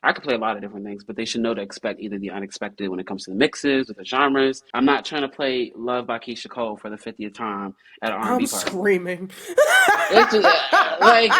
I could play a lot of different things, but they should know to expect either the unexpected when it comes to the mixes, with the genres. I'm not trying to play Love by Keisha Cole for the 50th time at an I'm R&B party. screaming. It's like,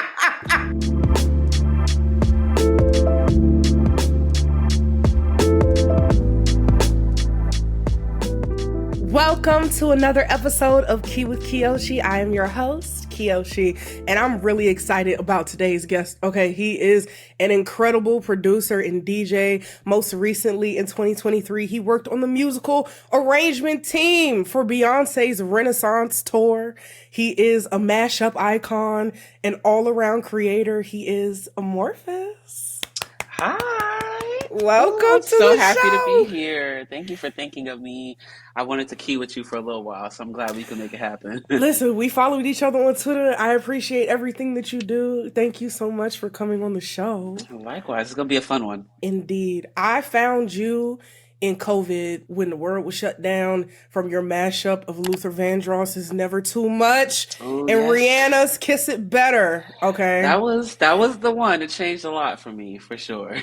Welcome to another episode of Key with Kioshi. I am your host, Kioshi, and I'm really excited about today's guest. Okay, he is an incredible producer and DJ. Most recently in 2023, he worked on the musical arrangement team for Beyonce's Renaissance tour. He is a mashup icon, an all-around creator. He is Amorphous. hi. Welcome I'm to so the happy to show. be here. Thank you for thinking of me. I wanted to key with you for a little while, so I'm glad we could make it happen. Listen, we followed each other on Twitter. I appreciate everything that you do. Thank you so much for coming on the show. Likewise, it's gonna be a fun one. Indeed. I found you in COVID when the world was shut down from your mashup of Luther Vandross's Never Too Much Oh and yes, Rihanna's Kiss It Better. Okay. that was the one. It changed a lot for me, for sure.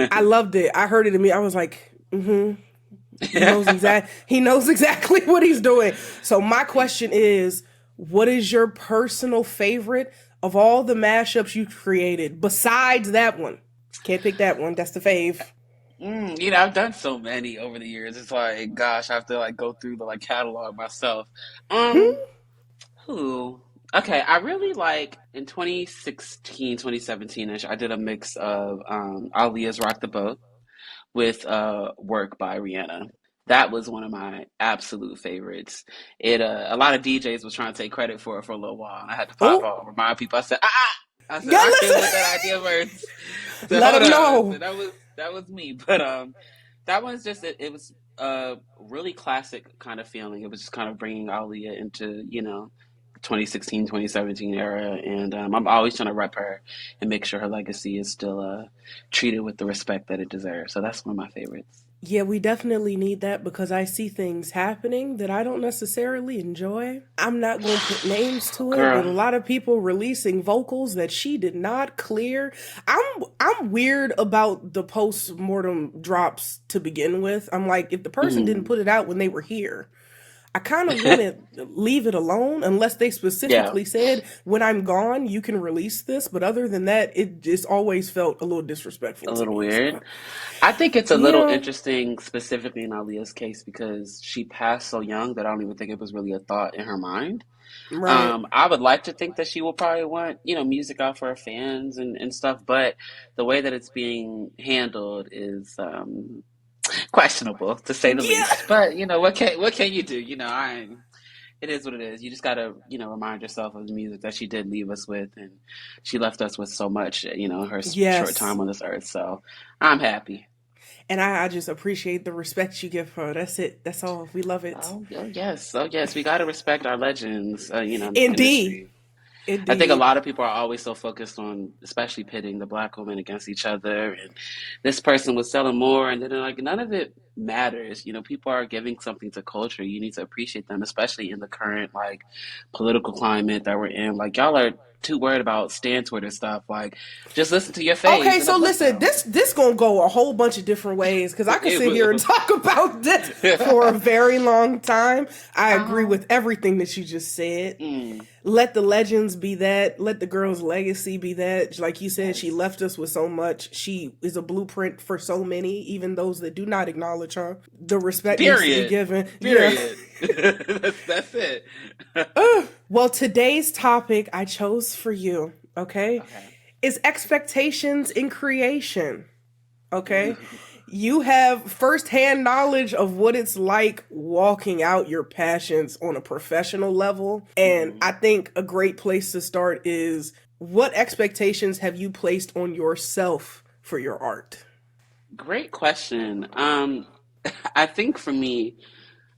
I loved it. I heard it in me. I was like, he knows exactly what he's doing. So my question is, what is your personal favorite of all the mashups you've created besides that one? Can't pick that one. That's the fave. I've done so many over the years. It's like, gosh, I have to like go through the like catalog myself. Um, Hmm? who? Okay, I really like in 2016, 2017 ish. I did a mix of Aaliyah's "Rock the Boat" with work by Rihanna. That was one of my absolute favorites. It a lot of DJs was trying to take credit for it for a little while, and I had to pop Oh, out, remind people. I said, ah. I said yeah, I came up with listen. that idea first. So Let hold him on. I know. said that was me. But that one's just it was a really classic kind of feeling. It was just kind of bringing Aaliyah into 2016, 2017 era, and I'm always trying to rep her and make sure her legacy is still treated with the respect that it deserves. So that's one of my favorites. Yeah, we definitely need that because I see things happening that I don't necessarily enjoy. I'm not going to put names to it, but Girl, a lot of people releasing vocals that she did not clear. I'm weird about the post-mortem drops to begin with. I'm like, if the person didn't mhm. put it out when they were here, I kind of want to leave it alone unless they Yeah, specifically said, when I'm gone, you can release this. But other than that, it just always felt a little disrespectful a to little me. weird. So, I think it's a little yeah, interesting, specifically in Aaliyah's case, because she passed so young that I don't even think it was really a thought in her mind. right. I would like to think that she will probably want, music out for her fans and stuff, but the way that it's being handled is questionable to say the Yeah. least. But what can you do? It is what it is. You just gotta, remind yourself of the music that she did leave us with, and she left us with so much, her short Yes. time on this earth. So I'm happy. And I just appreciate the respect you give her. That's it. That's all. We love it. Oh yes, we gotta respect our legends, in this Indeed. industry. I think a Indeed. lot of people are always so focused on, especially pitting the black women against each other, and this person was selling more, and then they're like, none of it matters. People are giving something to culture. You need to appreciate them, especially in the current like political climate that we're in. Like y'all are too worried about stand Twitter stuff. Like, just listen to your Okay, faves and so uplift listen, them. this gonna go a whole bunch of different ways because I could It sit here and will. talk about this for a very long time. I agree um, with everything that you just said. mm, Let the legends be that. Let the girl's legacy be that. Like you said, she yes. left us with so much. She is a blueprint for so many, even those that do not acknowledge her. The respect needs to be Period. given. Yeah. Period. That's it. Well, today's topic I chose for you, okay, Okay. is expectations in creation. Okay. Ooh. You have firsthand knowledge of what it's like walking out your passions on a professional level. And Mhm. I think a great place to start is, what expectations have you placed on yourself for your art? Great question. I think for me,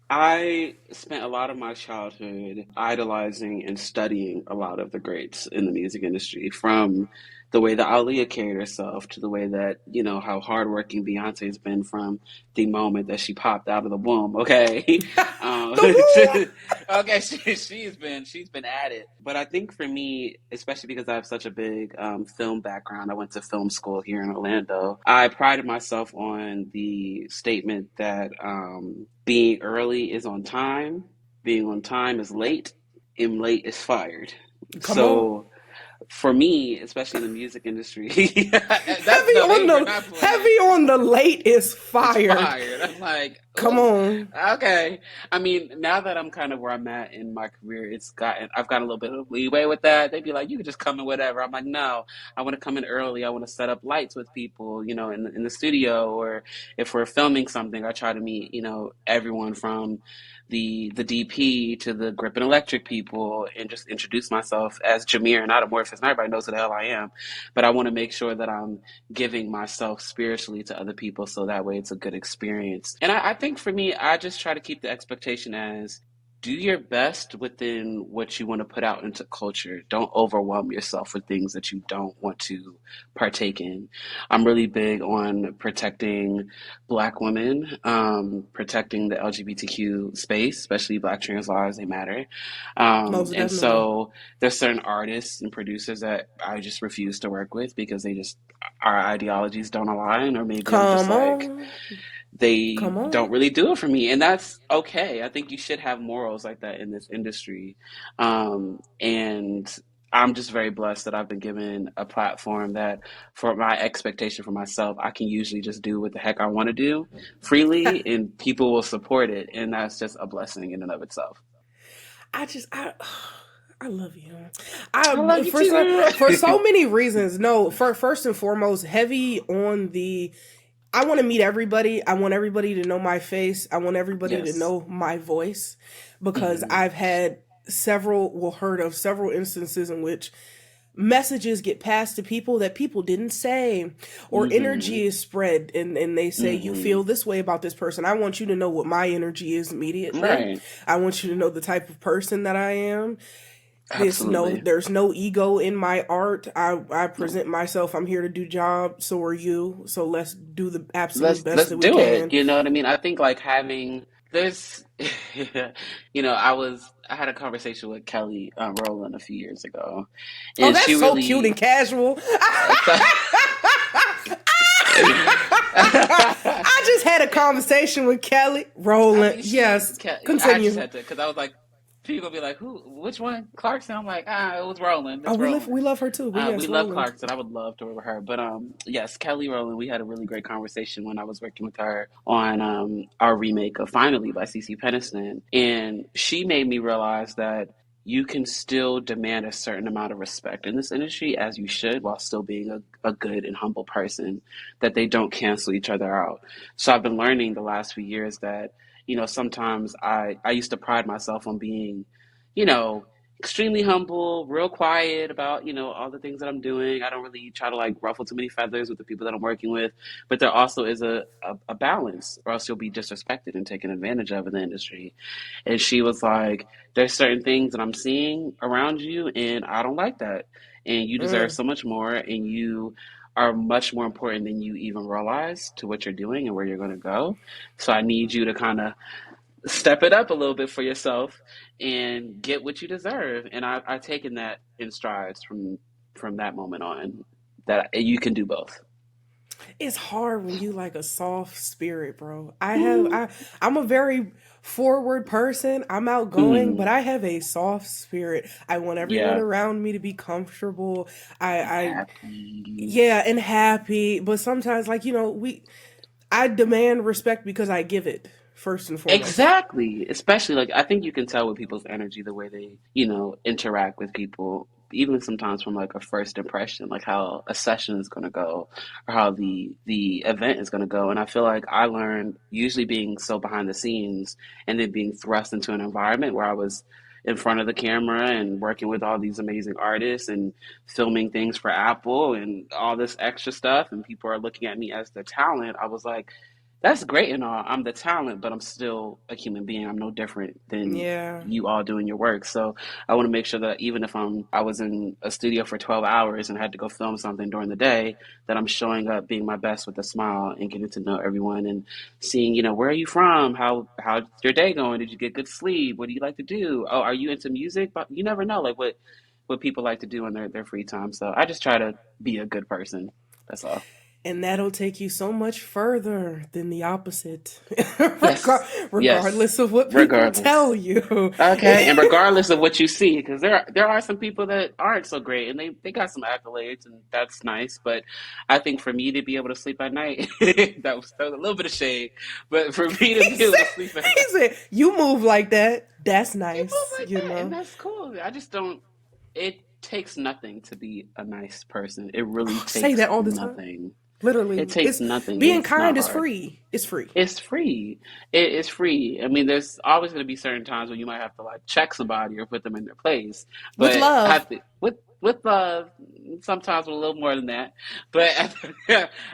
I spent a lot of my childhood idolizing and studying a lot of the greats in the music industry, from the way that Aaliyah carried herself to the way that, how hardworking Beyonce's been from the moment that she popped out of the womb, okay? Um, Come on. Okay, she's been at it. But I think for me, especially because I have such a big film background, I went to film school here in Orlando. I prided myself on the statement that being early is on time, being on time is late, and late is fired. Come on. So for me, especially in the music industry, that's Heavy no, on they were the not playing. heavy on the late is It's fired. fired. I'm like, Come oh, on. okay. I mean, now that I'm kind of where I'm at in my career, I've got a little bit of leeway with that. They'd be like, you can just come in whatever. I'm like, no, I want to come in early. I want to set up lights with people, in the studio, or if we're filming something, I try to meet, everyone from the DP to the grip and electric people and just introduce myself as Jameer and not Amorphous. And everybody knows who the hell I am. But I want to make sure that I'm giving myself spiritually to other people so that way it's a good experience. And I think for me, I just try to keep the expectation as do your best within what you want to put out into culture. Don't overwhelm yourself with things that you don't want to partake in. I'm really big on protecting Black women, protecting the LGBTQ space, especially Black trans lives, they matter. Most And definitely. so there's certain artists and producers that I just refuse to work with because our ideologies don't align, or maybe I'm just Come like, on. they Come on. don't really do it for me. And that's okay. I think you should have morals like that in this industry. And I'm just very blessed that I've been given a platform that, for my expectation for myself, I can usually just do what the heck I want to do freely, and people will support it. And that's just a blessing in and of itself. I just I love you. I love you too, For girl. so many reasons. No, first and foremost, heavy on the I want to meet everybody. I want everybody to know my face. I want everybody to Yes. know my voice because Hmm. I've had heard of several instances in which messages get passed to people that people didn't say, or Hmm. energy is spread, and they say, you Hmm. feel this way about this person. I want you to know what my energy is immediately. Right. I want you to know the type of person that I am. Absolutely. There's no ego in my art. I No. present myself. I'm here to do job. So are you. So let's do the absolute best Let's that we do it. can. You know what I mean? I think like having there's I had a conversation with Kelly Rowland a few years ago, Oh, and she that's so cute really and casual. so, I just had a conversation with Kelly I Rowland. mean, Yes, I just continue. had to, because I was like, people be like, who, which one? Clarkson? I'm like, it was Roland. Oh, It's Roland. we love her too. But We yes, love Roland. Clarkson. I would love to work with her. But yes, Kelly Rowland, we had a really great conversation when I was working with her on our remake of Finally by CC Peniston. And she made me realize that you can still demand a certain amount of respect in this industry, as you should, while still being a good and humble person, that they don't cancel each other out. So I've been learning the last few years that, sometimes I used to pride myself on being, you know, extremely humble, real quiet about, all the things that I'm doing. I don't really try to like ruffle too many feathers with the people that I'm working with. But there also is a balance, or else you'll be disrespected and taken advantage of in the industry. And she was like, there's certain things that I'm seeing around you, and I don't like that. And you deserve Mm. so much more, and you are much more important than you even realize to what you're doing and where you're going to go. So I need you to kind of step it up a little bit for yourself and get what you deserve. And I've taken that in strides from that moment on, that you can do both. It's hard when you like a soft spirit, bro. Mm, I'm a very forward person. I'm outgoing, but mm, I have a soft spirit. I want everyone yeah, around me to be comfortable. I happy. yeah, and happy. But sometimes, like, I demand respect because I give it first and foremost. Exactly. Especially like I think you can tell with people's energy the way they, interact with people, even sometimes from like a first impression, like how a session is going to go or how the event is going to go. And I feel like I learned, usually being so behind the scenes and then being thrust into an environment where I was in front of the camera and working with all these amazing artists and filming things for Apple and all this extra stuff, and people are looking at me as the talent. I was like, That's great and all. I'm the talent, but I'm still a human being. I'm no different than Yeah. you all doing your work. So I want to make sure that even if I was in a studio for 12 hours and had to go film something during the day, that I'm showing up, being my best with a smile and getting to know everyone and seeing, where are you from? How's your day going? Did you get good sleep? What do you like to do? Oh, are you into music? But you never know, like what people like to do in their free time. So I just try to be a good person. That's all. And that'll take you so much further than the opposite, Yes. Yes. regardless of what people tell Regardless. you. Okay, and regardless of what you see, because there are some people that aren't so great, and they got some accolades, and that's nice. But I think for me to be able to sleep at night, that was a little bit of shade, but for me to be able to sleep at He night, said, you move like that. That's you move nice, like you that, and know? that's cool. I just don't. It takes nothing to be a nice person. It really Say takes that all the time. nothing. It Literally. takes It's nothing. being It's not kind is hard. free. It's free. It's free. It is free. I mean, there's always going to be certain times when you might have to like check somebody or put them in their place. With But I love. think with love, sometimes with a little more than that. But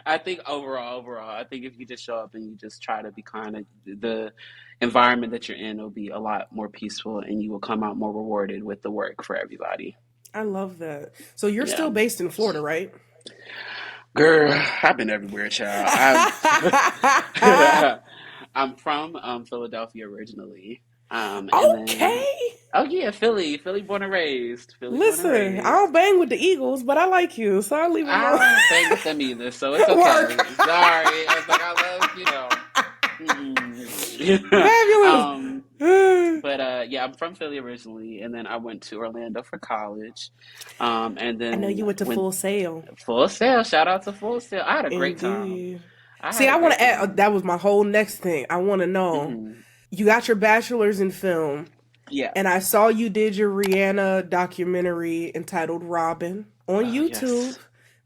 I think overall, I think if you just show up and you just try to be kind of the environment that you're in will be a lot more peaceful and you will come out more rewarded with the work for everybody. I love that. So you're Yeah. still based in Florida, right? Girl, I've been everywhere, child. I've I'm from Philadelphia originally, and then Okay. oh yeah, Philly born and raised, Philly born and Listen, I raised. don't bang with the Eagles, but I like you, so I'll leave it I alone. don't bang with them either, so it's Work. okay. Sorry, I was like, I love Fabulous. um, but yeah, I'm from Philly originally, and then I went to Orlando for college, and I know then you went to went Full Sail. Full Sail. Shout out to Full Sail. I had a great time. Indeed. I See, had a I want great to add, time. that was my whole next thing. I want to know. Hmm. You got your bachelor's in film, Yeah. and I saw you did your Rihanna documentary entitled Robin on Oh YouTube yes.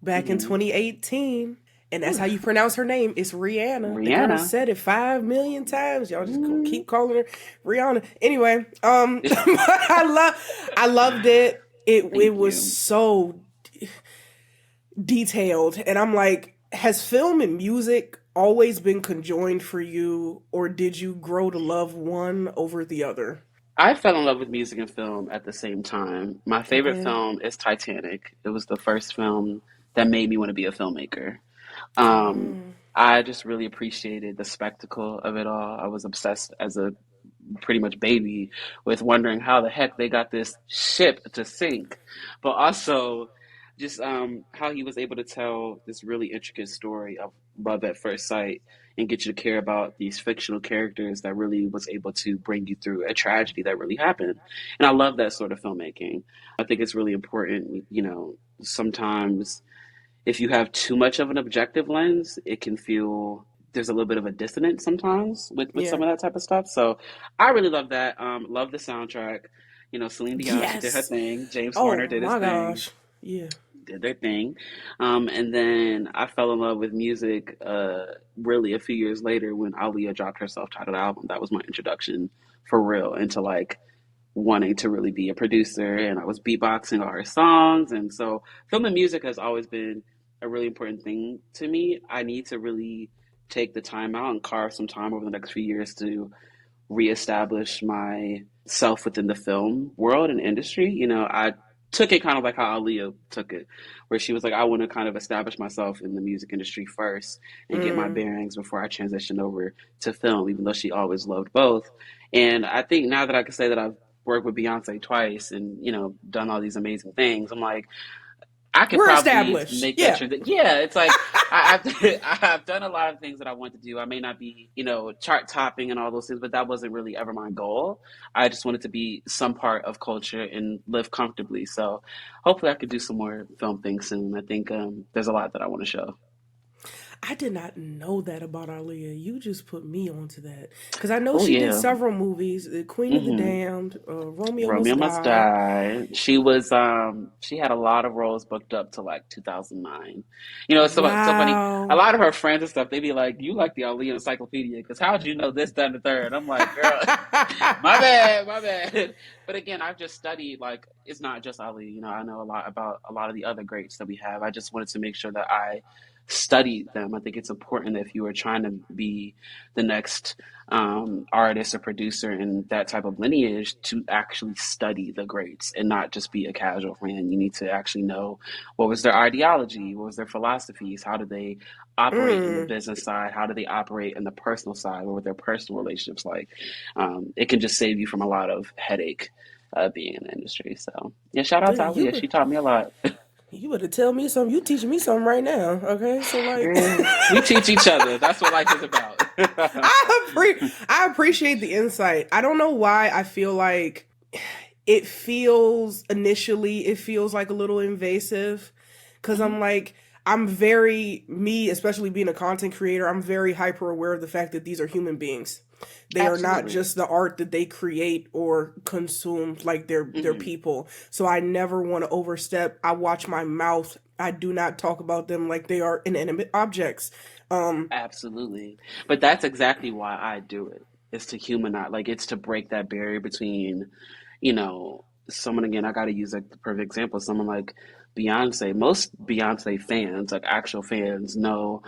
back in Hmm. 2018. And that's Ooh, how you pronounce her name. It's Rihanna. The girl Rihanna. said it 5 million times. Y'all just Mm. keep calling her Rihanna. Anyway, I loved it. It Thank was you. so detailed, and I'm like, has film and music always been conjoined for you, or did you grow to love one over the other? I fell in love with music and film at the same time. My favorite Okay. film is Titanic. It was the first film that made me want to be a filmmaker. Um, Mm. I just really appreciated the spectacle of it all. I was obsessed as a pretty much baby with wondering how the heck they got this ship to sink, but also just how he was able to tell this really intricate story of love at first sight and get you to care about these fictional characters that really was able to bring you through a tragedy that really happened. And I love that sort of filmmaking. I think it's really important, sometimes if you have too much of an objective lens, it can feel there's a little bit of a dissonance sometimes with Yeah. some of that type of stuff. So I really love that. Love the soundtrack. Celine Dion, she did her Yes. thing. James Oh Horner did his my thing, gosh. Yeah. did their thing. And then I fell in love with music really a few years later when Aaliyah dropped her self-titled album. That was my introduction for real into like wanting to really be a producer, and I was beatboxing all her songs. And so film and music has always been a really important thing to me. I need to really take the time out and carve some time over the next few years to reestablish myself within the film world and industry. I took it kind of like how Aaliyah took it, where she was like, I want to kind of establish myself in the music industry first and get my Mm. bearings before I transition over to film, even though she always loved both. And I think now that I can say that I've worked with Beyonce twice and, done all these amazing things, I'm like, I could We're probably established. make that Yeah. transition. Yeah, it's like I've done a lot of things that I want to do. I may not be, chart topping and all those things, but that wasn't really ever my goal. I just wanted to be some part of culture and live comfortably. So hopefully I could do some more film things soon. I think there's a lot that I want to show. I did not know that about Aaliyah. You just put me onto that. Because I know Oh she did yeah. several movies: Queen of the Hmm. Damned, Romeo Romeo Must Must Die. Die. She had a lot of roles booked up to like 2009. It's so funny. A Wow. lot of her friends and stuff, they be like, "You like the Ali Encyclopedia? Because how'd you know this, that, and the third?" I'm like, "Girl, my bad, my bad." But again, I've just studied like it's not just Ali. I know a lot about a lot of the other greats that we have. I just wanted to make sure that I study them. I think it's important if you are trying to be the next artist or producer in that type of lineage to actually study the greats and not just be a casual fan. You need to actually know what was their ideology, what was their philosophies, how did they operate in the Mm. business side, how do they operate in the personal side, what were their personal relationships like. It can just save you from a lot of headache being in the industry. So yeah, shout out to Dude, Aaliyah. She taught me a lot. you better tell me something. You teaching me something right now, okay? So like, Girl, we teach each other. That's what life is about. I appreciate the insight. I don't know why I feel like it feels initially it feels like a little invasive because Mhm. I'm very me, especially being a content creator, I'm very hyper aware of the fact that these are human beings. They are not Absolutely. just the art that they create or consume, like they're Hmm. people. So I never want to overstep. I watch my mouth. I do not talk about them like they are inanimate objects. Absolutely. But that's exactly why I do it. It's to humanize, like it's to break that barrier between, someone again, I gotta use like the perfect example, someone like Beyonce. Most Beyonce fans, like actual fans, know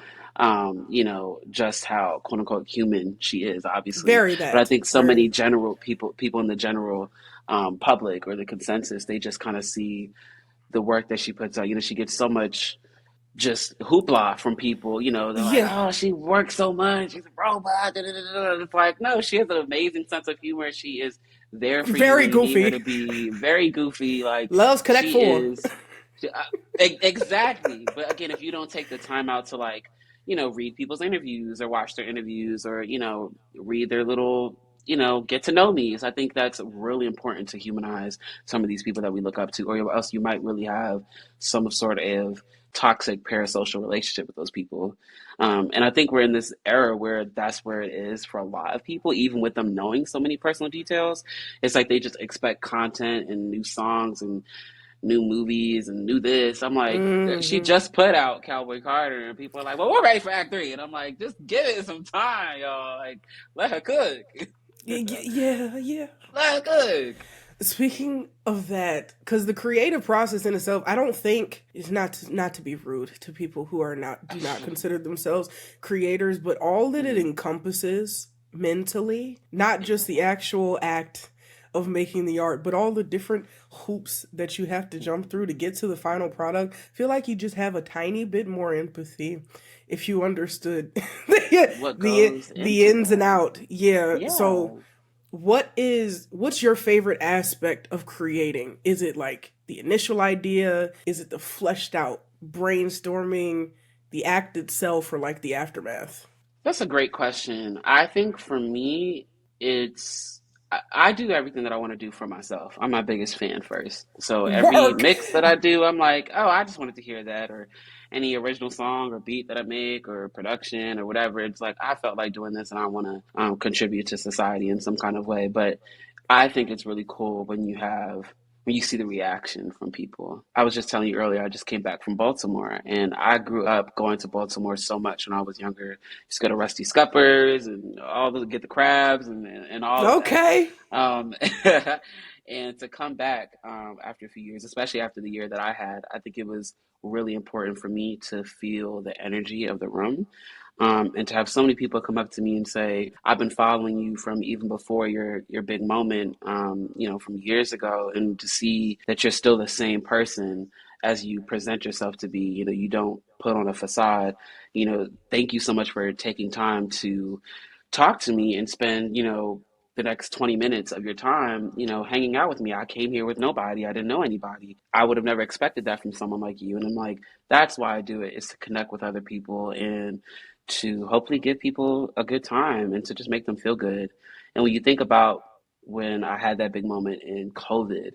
just how quote unquote human she is, obviously. Very But I that. think so Very. many general people in the general public or the consensus, they just kind of see the work that she puts out. She gets so much just hoopla from people. They're like, Yeah. "Oh, she works so much. She's a robot." Da, da, da, da. It's like, no, she has an amazing sense of humor. She is there for you Very when you need her goofy. to be. Very goofy. Like Loves Connect she 4. is. Exactly. But again, if you don't take the time out to like, read people's interviews or watch their interviews or read their little get to know me's. I think that's really important to humanize some of these people that we look up to, or else you might really have some sort of toxic parasocial relationship with those people. And I think we're in this era where that's where it is for a lot of people, even with them knowing so many personal details. It's like they just expect content and new songs and new movies and new this. I'm like, she Hmm. just put out Cowboy Carter, and people are like, well, we're ready for Act Three, and I'm like, just give it some time, y'all. Like, let her cook. Yeah, yeah. Let her cook. Speaking of that, because the creative process in itself, I don't think is not to be rude to people who are not do not consider themselves creators, but all that it Mhm. encompasses mentally, not just the actual act of making the art, but all the different hoops that you have to jump through to get to the final product. I feel like you just have a tiny bit more empathy if you understood What the goes the into ins and that? out. Yeah. So Yeah. what's your favorite aspect of creating? Is it like the initial idea? Is it the fleshed out brainstorming, the act itself, or like the aftermath? That's a great question. I think for me, it's I do everything that I want to do for myself. I'm my biggest fan first. So every Work. mix that I do, I'm like, oh, I just wanted to hear that, or any original song or beat that I make or production or whatever. It's like I felt like doing this and I want to contribute to society in some kind of way. But I think it's really cool when you see the reaction from people. I was just telling you earlier, I just came back from Baltimore, and I grew up going to Baltimore so much when I was younger. Just go to Rusty Scuppers and get the crabs and all of that. Okay. Um, and to come back after a few years, especially after the year that I had, I think it was really important for me to feel the energy of the room. And to have so many people come up to me and say, "I've been following you from even before your big moment, from years ago," and to see that you're still the same person as you present yourself to be. You don't put on a facade. Thank you so much for taking time to talk to me and spend, the next 20 minutes of your time, hanging out with me. I came here with nobody. I didn't know anybody. I would have never expected that from someone like you. And I'm like, that's why I do it, is to connect with other people and to hopefully give people a good time and to just make them feel good. And when you think about when I had that big moment in COVID,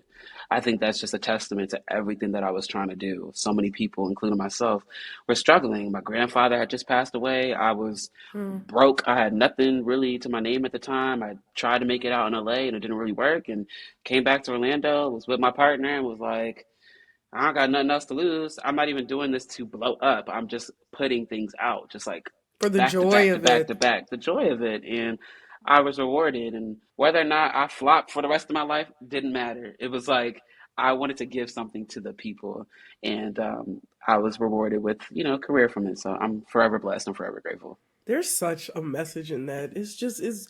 I think that's just a testament to everything that I was trying to do. So many people, including myself, were struggling. My grandfather had just passed away. I was Hmm. broke. I had nothing really to my name at the time. I tried to make it out in LA and it didn't really work. And came back to Orlando, was with my partner, and was like, I don't got nothing else to lose. I'm not even doing this to blow up. I'm just putting things out, just like For the back to joy back to of back to it. back. The joy of it. And I was rewarded. And whether or not I flopped for the rest of my life didn't matter. It was like I wanted to give something to the people, and I was rewarded with a career from it. So I'm forever blessed and forever grateful. There's such a message in that. It's just is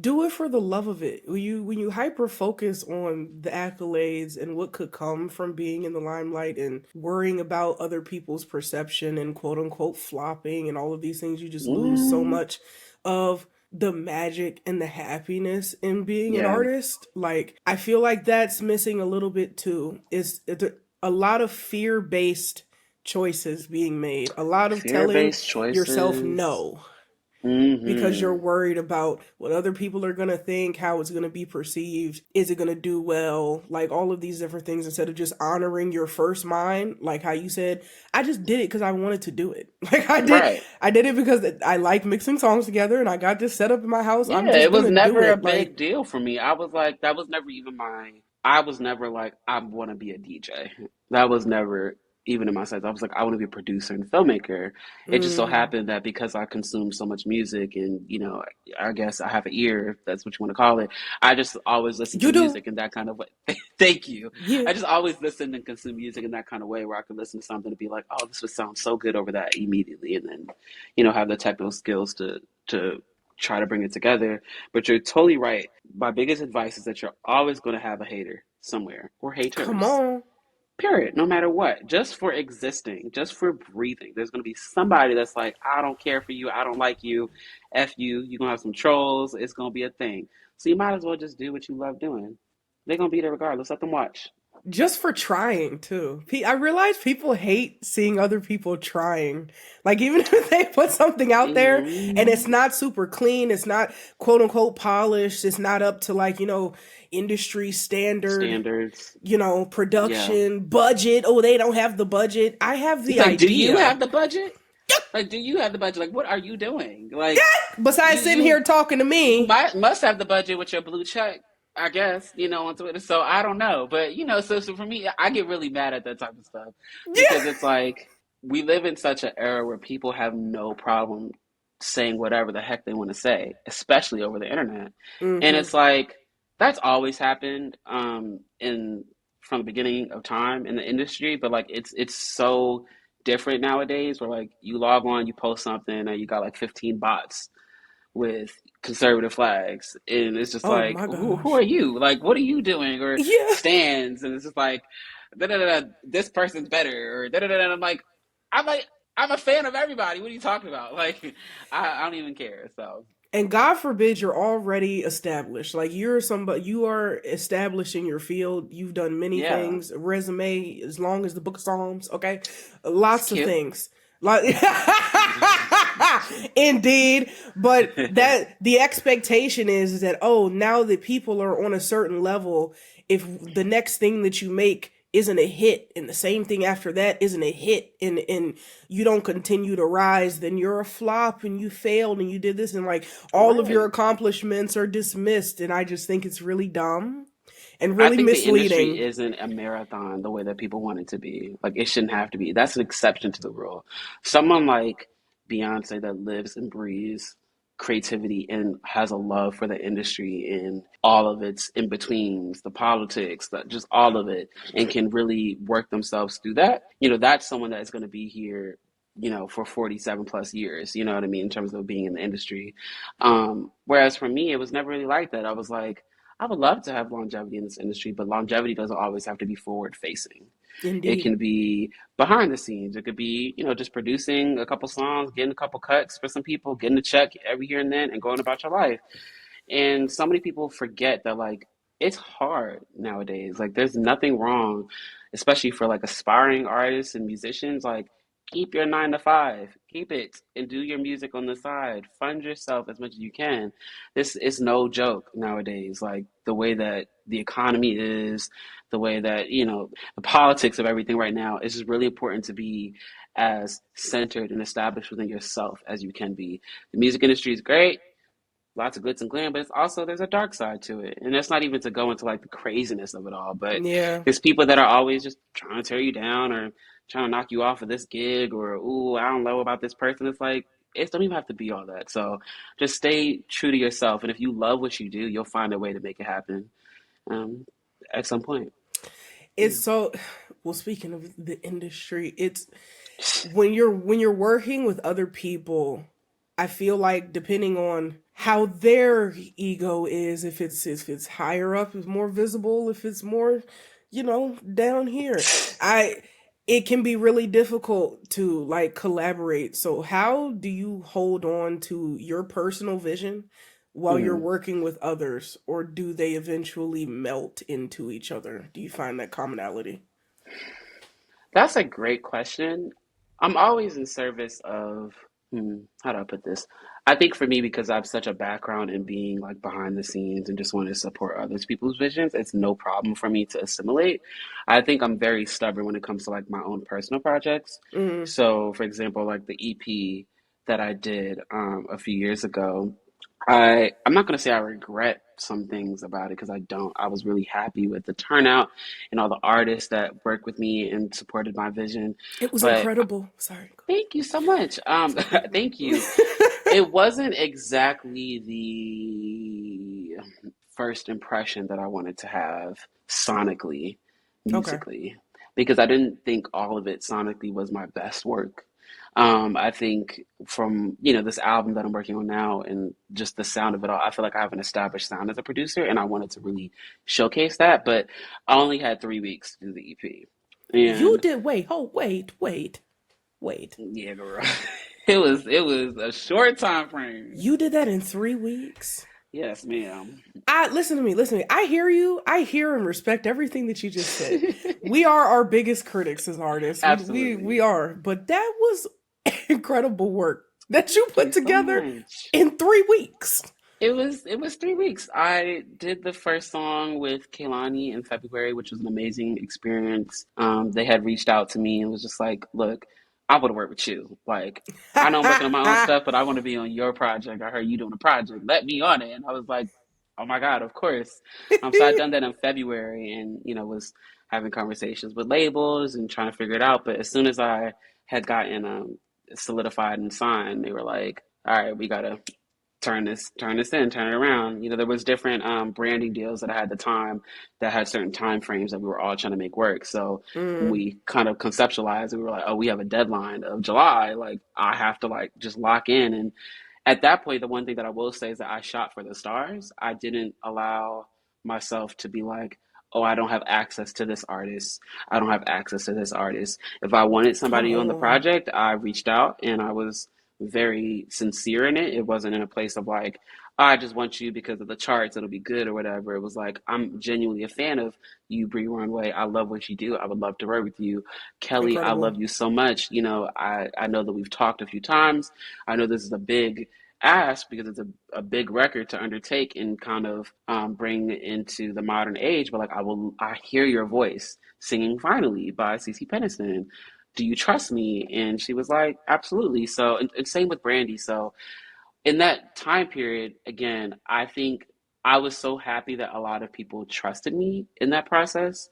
do it for the love of it. When you hyper focus on the accolades and what could come from being in the limelight and worrying about other people's perception and quote unquote flopping and all of these things, you just lose so Mm, much of the magic and the happiness in being an yeah, artist. Like I feel like that's missing a little bit too. Is a lot of fear based choices being made, a lot of telling fear-based yourself choices. no because you're Hmm. worried about what other people are going to think, how it's going to be perceived, is it going to do well, like all of these different things instead of just honoring your first mind, like how you said, I just did it because I wanted to do it. Like Right. I did it because I like mixing songs together and I got this set up in my house. I'm Yeah, just it going was to do never a it. Like, big deal for me. I was like, that was never even my, I was never like, I want to be a DJ. That was never even in my sights. I was like, I want to be a producer and filmmaker. It just so mm, happened that because I consume so much music and, I guess I have an ear, if that's what you want to call it. I just always listen to you do. music in that kind of way. Thank you. Yeah. I just always listen and consume music in that kind of way where I can listen to something and be like, oh, this would sound so good over that immediately. And then, have the technical skills to try to bring it together. But you're totally right. My biggest advice is that you're always going to have a hater somewhere or Come haters. on. Period. No matter what. Just for existing, just for breathing. There's going to be somebody that's like, I don't care for you. I don't like you. F you. You're going to have some trolls. It's going to be a thing. So you might as well just do what you love doing. They're going to be there regardless. Let them watch. Just for trying too. I realize people hate seeing other people trying. Like even if they put something out there and it's Mm-hmm. not super clean, it's not quote unquote polished, it's not up to like, industry standard, Standards. Yeah. production, budget. Oh, they don't have the budget. I have It's the like, do you idea. have the budget? Like, do you have the budget? Like, what are you doing? Yeah. Like, Besides you sitting you here talking to you me. might must have the budget with your blue check, I guess, on Twitter. So I don't know, but so for me, I get really mad at that type of stuff because Yeah. it's like we live in such an era where people have no problem saying whatever the heck they want to say, especially over the internet. And Mm-hmm. it's like that's always happened in from the beginning of time in the industry, but like it's so different nowadays where like you log on, you post something, and you got like 15 bots with conservative flags, and it's just Oh like, my who are gosh. you? Like, what are you doing? Or Yeah. stands, and it's just like, da da da. This person's better, or da da da. And I'm like, I'm a fan of everybody. What are you talking about? Like, I don't even care. So And God forbid you're already established. Like you're somebody, you are established in your field. You've done many yeah, things, resume as long as the book of Psalms, okay? it's Lots of cute. things. Like indeed, but that the expectation is that oh, now that people are on a certain level, if the next thing that you make isn't a hit and the same thing after that isn't a hit and you don't continue to rise, then you're a flop and you failed and you did this and like all of your Right. accomplishments are dismissed, and I just think it's really dumb and I really think the industry misleading. isn't a marathon the way that people want it to be. Like it shouldn't have to be. That's an exception to the rule. Someone like Beyonce that lives and breathes creativity and has a love for the industry and all of its in betweens, the politics, just all of it, and can really work themselves through that. That's someone that is going to be here. For 47 plus years, you know what I mean, in terms of being in the industry. Whereas for me, it was never really like that. I was like, I would love to have longevity in this industry, but longevity doesn't always have to be forward facing. It Indeed. can be behind the scenes. It could be, just producing a couple songs, getting a couple cuts for some people, getting a check every here and then, and going about your life. And so many people forget that like it's hard nowadays. Like there's nothing wrong, especially for like aspiring artists and musicians, like keep your 9 to 5, keep it and do your music on the side. Fund yourself as much as you can. This is no joke nowadays. Like the way that the economy is, the way that, the politics of everything right now, it's just really important to be as centered and established within yourself as you can be. The music industry is great, lots of glitz and glam, but it's also there's a dark side to it. And that's not even to go into like the craziness of it all, but Yeah. there's people that are always just trying to tear you down or trying to knock you off of this gig or ooh, I don't know about this person. It's like it don't even have to be all that. So just stay true to yourself, and if you love what you do, you'll find a way to make it happen um, at some point. it's so well, speaking of the industry, it's when you're working with other people, I feel like depending on how their ego is, if it's higher up, it's more visible, if it's more, down here. I it can be really difficult to like collaborate. So how do you hold on to your personal vision while you're Mm. working with others, or do they eventually melt into each other? Do you find that commonality? That's a great question. I'm always in service of, how do I put this? I think for me, because I have such a background in being like behind the scenes and just want to support others people's visions, it's no problem for me to assimilate. I think I'm very stubborn when it comes to like my own personal projects. Mm. So, for example, like the EP that I did a few years ago, I'm not gonna say I regret some things about it because I don't. I was really happy with the turnout and all the artists that worked with me and supported my vision. It was But incredible. Sorry. thank you so much. It's incredible. Thank you. It wasn't exactly the first impression that I wanted to have sonically, Okay. musically, because I didn't think all of it sonically was my best work. I think from, this album that I'm working on now and just the sound of it all, I feel like I have an established sound as a producer and I wanted to really showcase that, but I only had 3 weeks to do the EP. You And did wait. Oh, wait. yeah, girl. It was a short time frame. You did that in 3 weeks? Yes, ma'am. I listen to me. I hear you. I hear and respect everything that you just said. We are our biggest critics as artists. We Absolutely. are. But that was incredible work that you Thank put you so together much. in 3 weeks. It was 3 weeks. I did the first song with Kaylani in February, which was an amazing experience. They had reached out to me and was just like, "Look, I want to work with you. Like, I know I'm working on my own stuff, but I want to be on your project. I heard you doing a project. Let me on it." And I was like, "Oh my God, of course." So I done that in February, and was having conversations with labels and trying to figure it out. But as soon as I had gotten solidified and signed, they were like, "All right, we gotta turn it around." There was different branding deals that I had at the time that had certain time frames that we were all trying to make work. So when Mm, we kind of conceptualized, we were like, oh, we have a deadline of July. Like I have to like just lock in. And at that point, the one thing that I will say is that I shot for the stars. I didn't allow myself to be like, oh, I don't have access to this artist. I don't have access to this artist. If I wanted come somebody on the on. project, I reached out and I was very sincere in it. It wasn't in a place of like, "Oh, I just want you because of the charts, it'll be good or whatever." It was like, I'm genuinely a fan of you, Bree Runway. I love what you do. I would love to work with you. Kelly, I Incredible. love you so much. I know that we've talked a few times. I know this is a big ask because it's a big record to undertake and kind of bring into the modern age. But like, I hear your voice singing Finally by CeCe Peniston. Do you trust me? And she was like, absolutely. So, and same with Brandy. So, in that time period, again, I think I was so happy that a lot of people trusted me in that process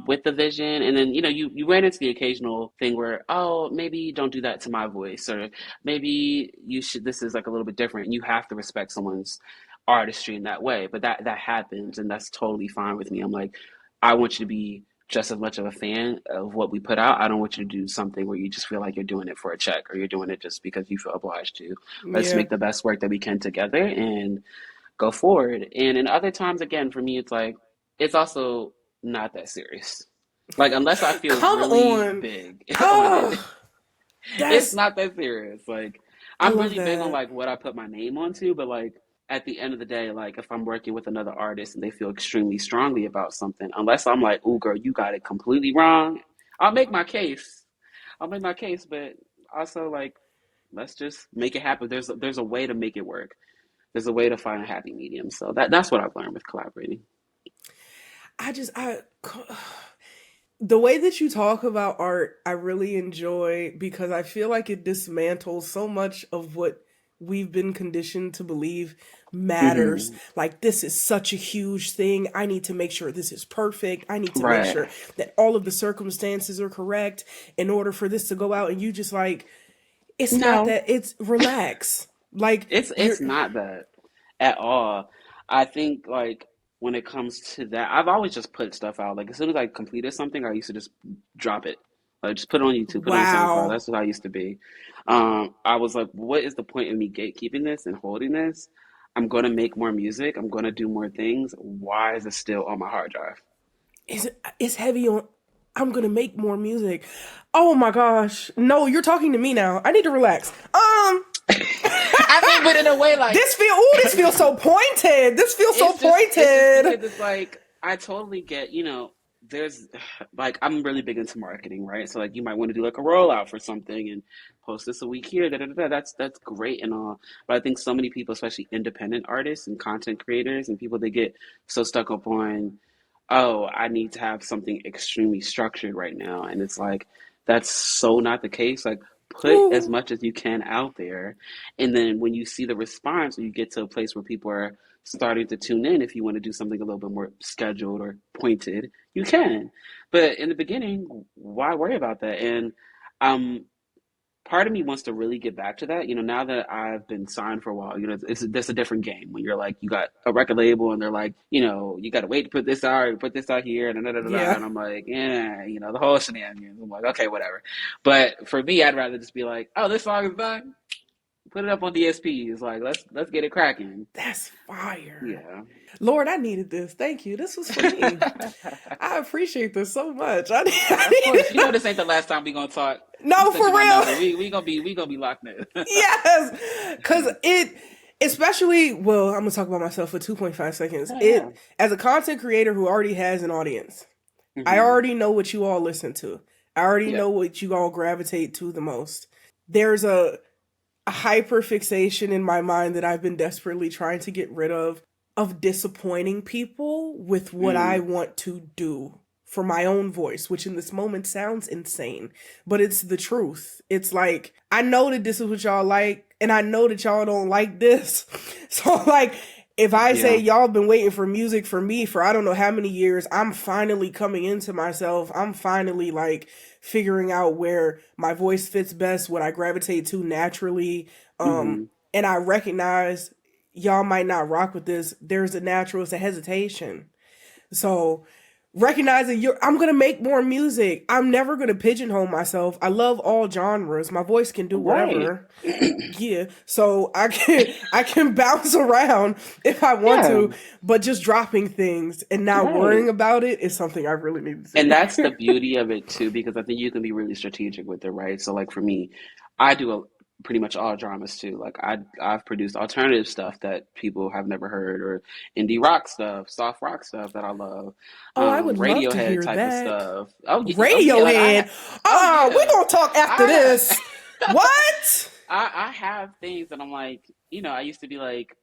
with the vision. And then, you ran into the occasional thing where, oh, maybe don't do that to my voice, or maybe you should, this is like a little bit different. And you have to respect someone's artistry in that way. But that happens, and that's totally fine with me. I'm like, I want you to be just as much of a fan of what we put out. I don't want you to do something where you just feel like you're doing it for a check or you're doing it just because you feel obliged to. Let's Yeah. make the best work that we can together and go forward. And in other times, again, for me, it's like, it's also not that serious. Like, unless I feel Come really on. big on it, Oh, it's that's not that serious. Like, I I'm love really big on that. like what I put my name onto, but like, at the end of the day, like if I'm working with another artist and they feel extremely strongly about something, unless I'm like, "Ooh, girl, you got it completely wrong," I'll make my case. I'll make my case, but also like, let's just make it happen. There's a way to make it work. There's a way to find a happy medium. So that's what I've learned with collaborating. I just I the way that you talk about art, I really enjoy because I feel like it dismantles so much of what we've been conditioned to believe matters. Hmm. Like, this is such a huge thing. I need to make sure this is perfect. I need to make Right. sure that all of the circumstances are correct in order for this to go out. And you just like, it's not No, that, it's relax. Like, it's you're, it's not that at all. I think like when it comes to that, I've always just put stuff out. Like as soon as I completed something, I used to just drop it. Like just put it on YouTube, put it on SoundCloud. Wow. That's what I used to be. I was like, what is the point of me gatekeeping this and holding this? I'm gonna make more music. I'm gonna do more things. Why is it still on my hard drive? It's heavy on. I'm gonna make more music. Oh my gosh. No, you're talking to me now. I need to relax. I mean, but in a way, like This feels so pointed. This feels so it's just pointed. because it's like I totally get, there's like I'm really big into marketing, right? So like you might want to do like a rollout for something and post this a week here, da, da, da, da. That's great and all. But I think so many people, especially independent artists and content creators and people they get so stuck up on, oh, I need to have something extremely structured right now. And it's like that's so not the case. Like put as Ooh. much as you can out there. And then when you see the response, or you get to a place where people are starting to tune in, if you want to do something a little bit more scheduled or pointed, you can. But in the beginning, why worry about that? And um, part of me wants to really get back to that. Now that I've been signed for a while, it's that's a different game when you're like you got a record label and they're like, you got to wait to put this out, or put this out here, and da, da, da, da, Yeah. and I'm like, yeah, the whole shenanigans. I'm like, okay, whatever. But for me, I'd rather just be like, oh, this song is done. Put it up on DSPs. Like, let's get it cracking. That's fire. Yeah. Lord, I needed this. Thank you. This was for me. I appreciate this so much. I Of needed course, this ain't the last time we gonna talk. You No, sent for you my real. number. We gonna be locked in. Yes. Cause it especially well, I'm gonna talk about myself for 2.5 seconds. Yeah, yeah. It as a content creator who already has an audience, I Hmm. already know what you all listen to. I already Yeah. know what you all gravitate to the most. There's a hyper fixation in my mind that I've been desperately trying to get rid of disappointing people with what I Mm. want to do for my own voice, which in this moment sounds insane, but it's the truth. It's like, I know that this is what y'all like, and I know that y'all don't like this. So, like, if I say Yeah. y'all been waiting for music for me for I don't know how many years, I'm finally coming into myself. I'm finally like figuring out where my voice fits best, what I gravitate to naturally. Um, Hmm. and I recognize y'all might not rock with this. There's a natural, it's a hesitation. So recognizing I'm gonna make more music. I'm never gonna pigeonhole myself. I love all genres. My voice can do Right. whatever. Yeah. So I can bounce around if I want Yeah. to, but just dropping things and not Right. worrying about it is something I really need And to that's the do. beauty of it too, because I think you can be really strategic with it, right? So like for me, I do pretty much all dramas too. Like I've produced alternative stuff that people have never heard, or indie rock stuff, soft rock stuff that I love, Oh, I would love to Radiohead hear type of that. stuff. Oh yeah, like Radiohead. oh We yeah, gonna talk after I this. What? I have things that I'm like, I used to be like,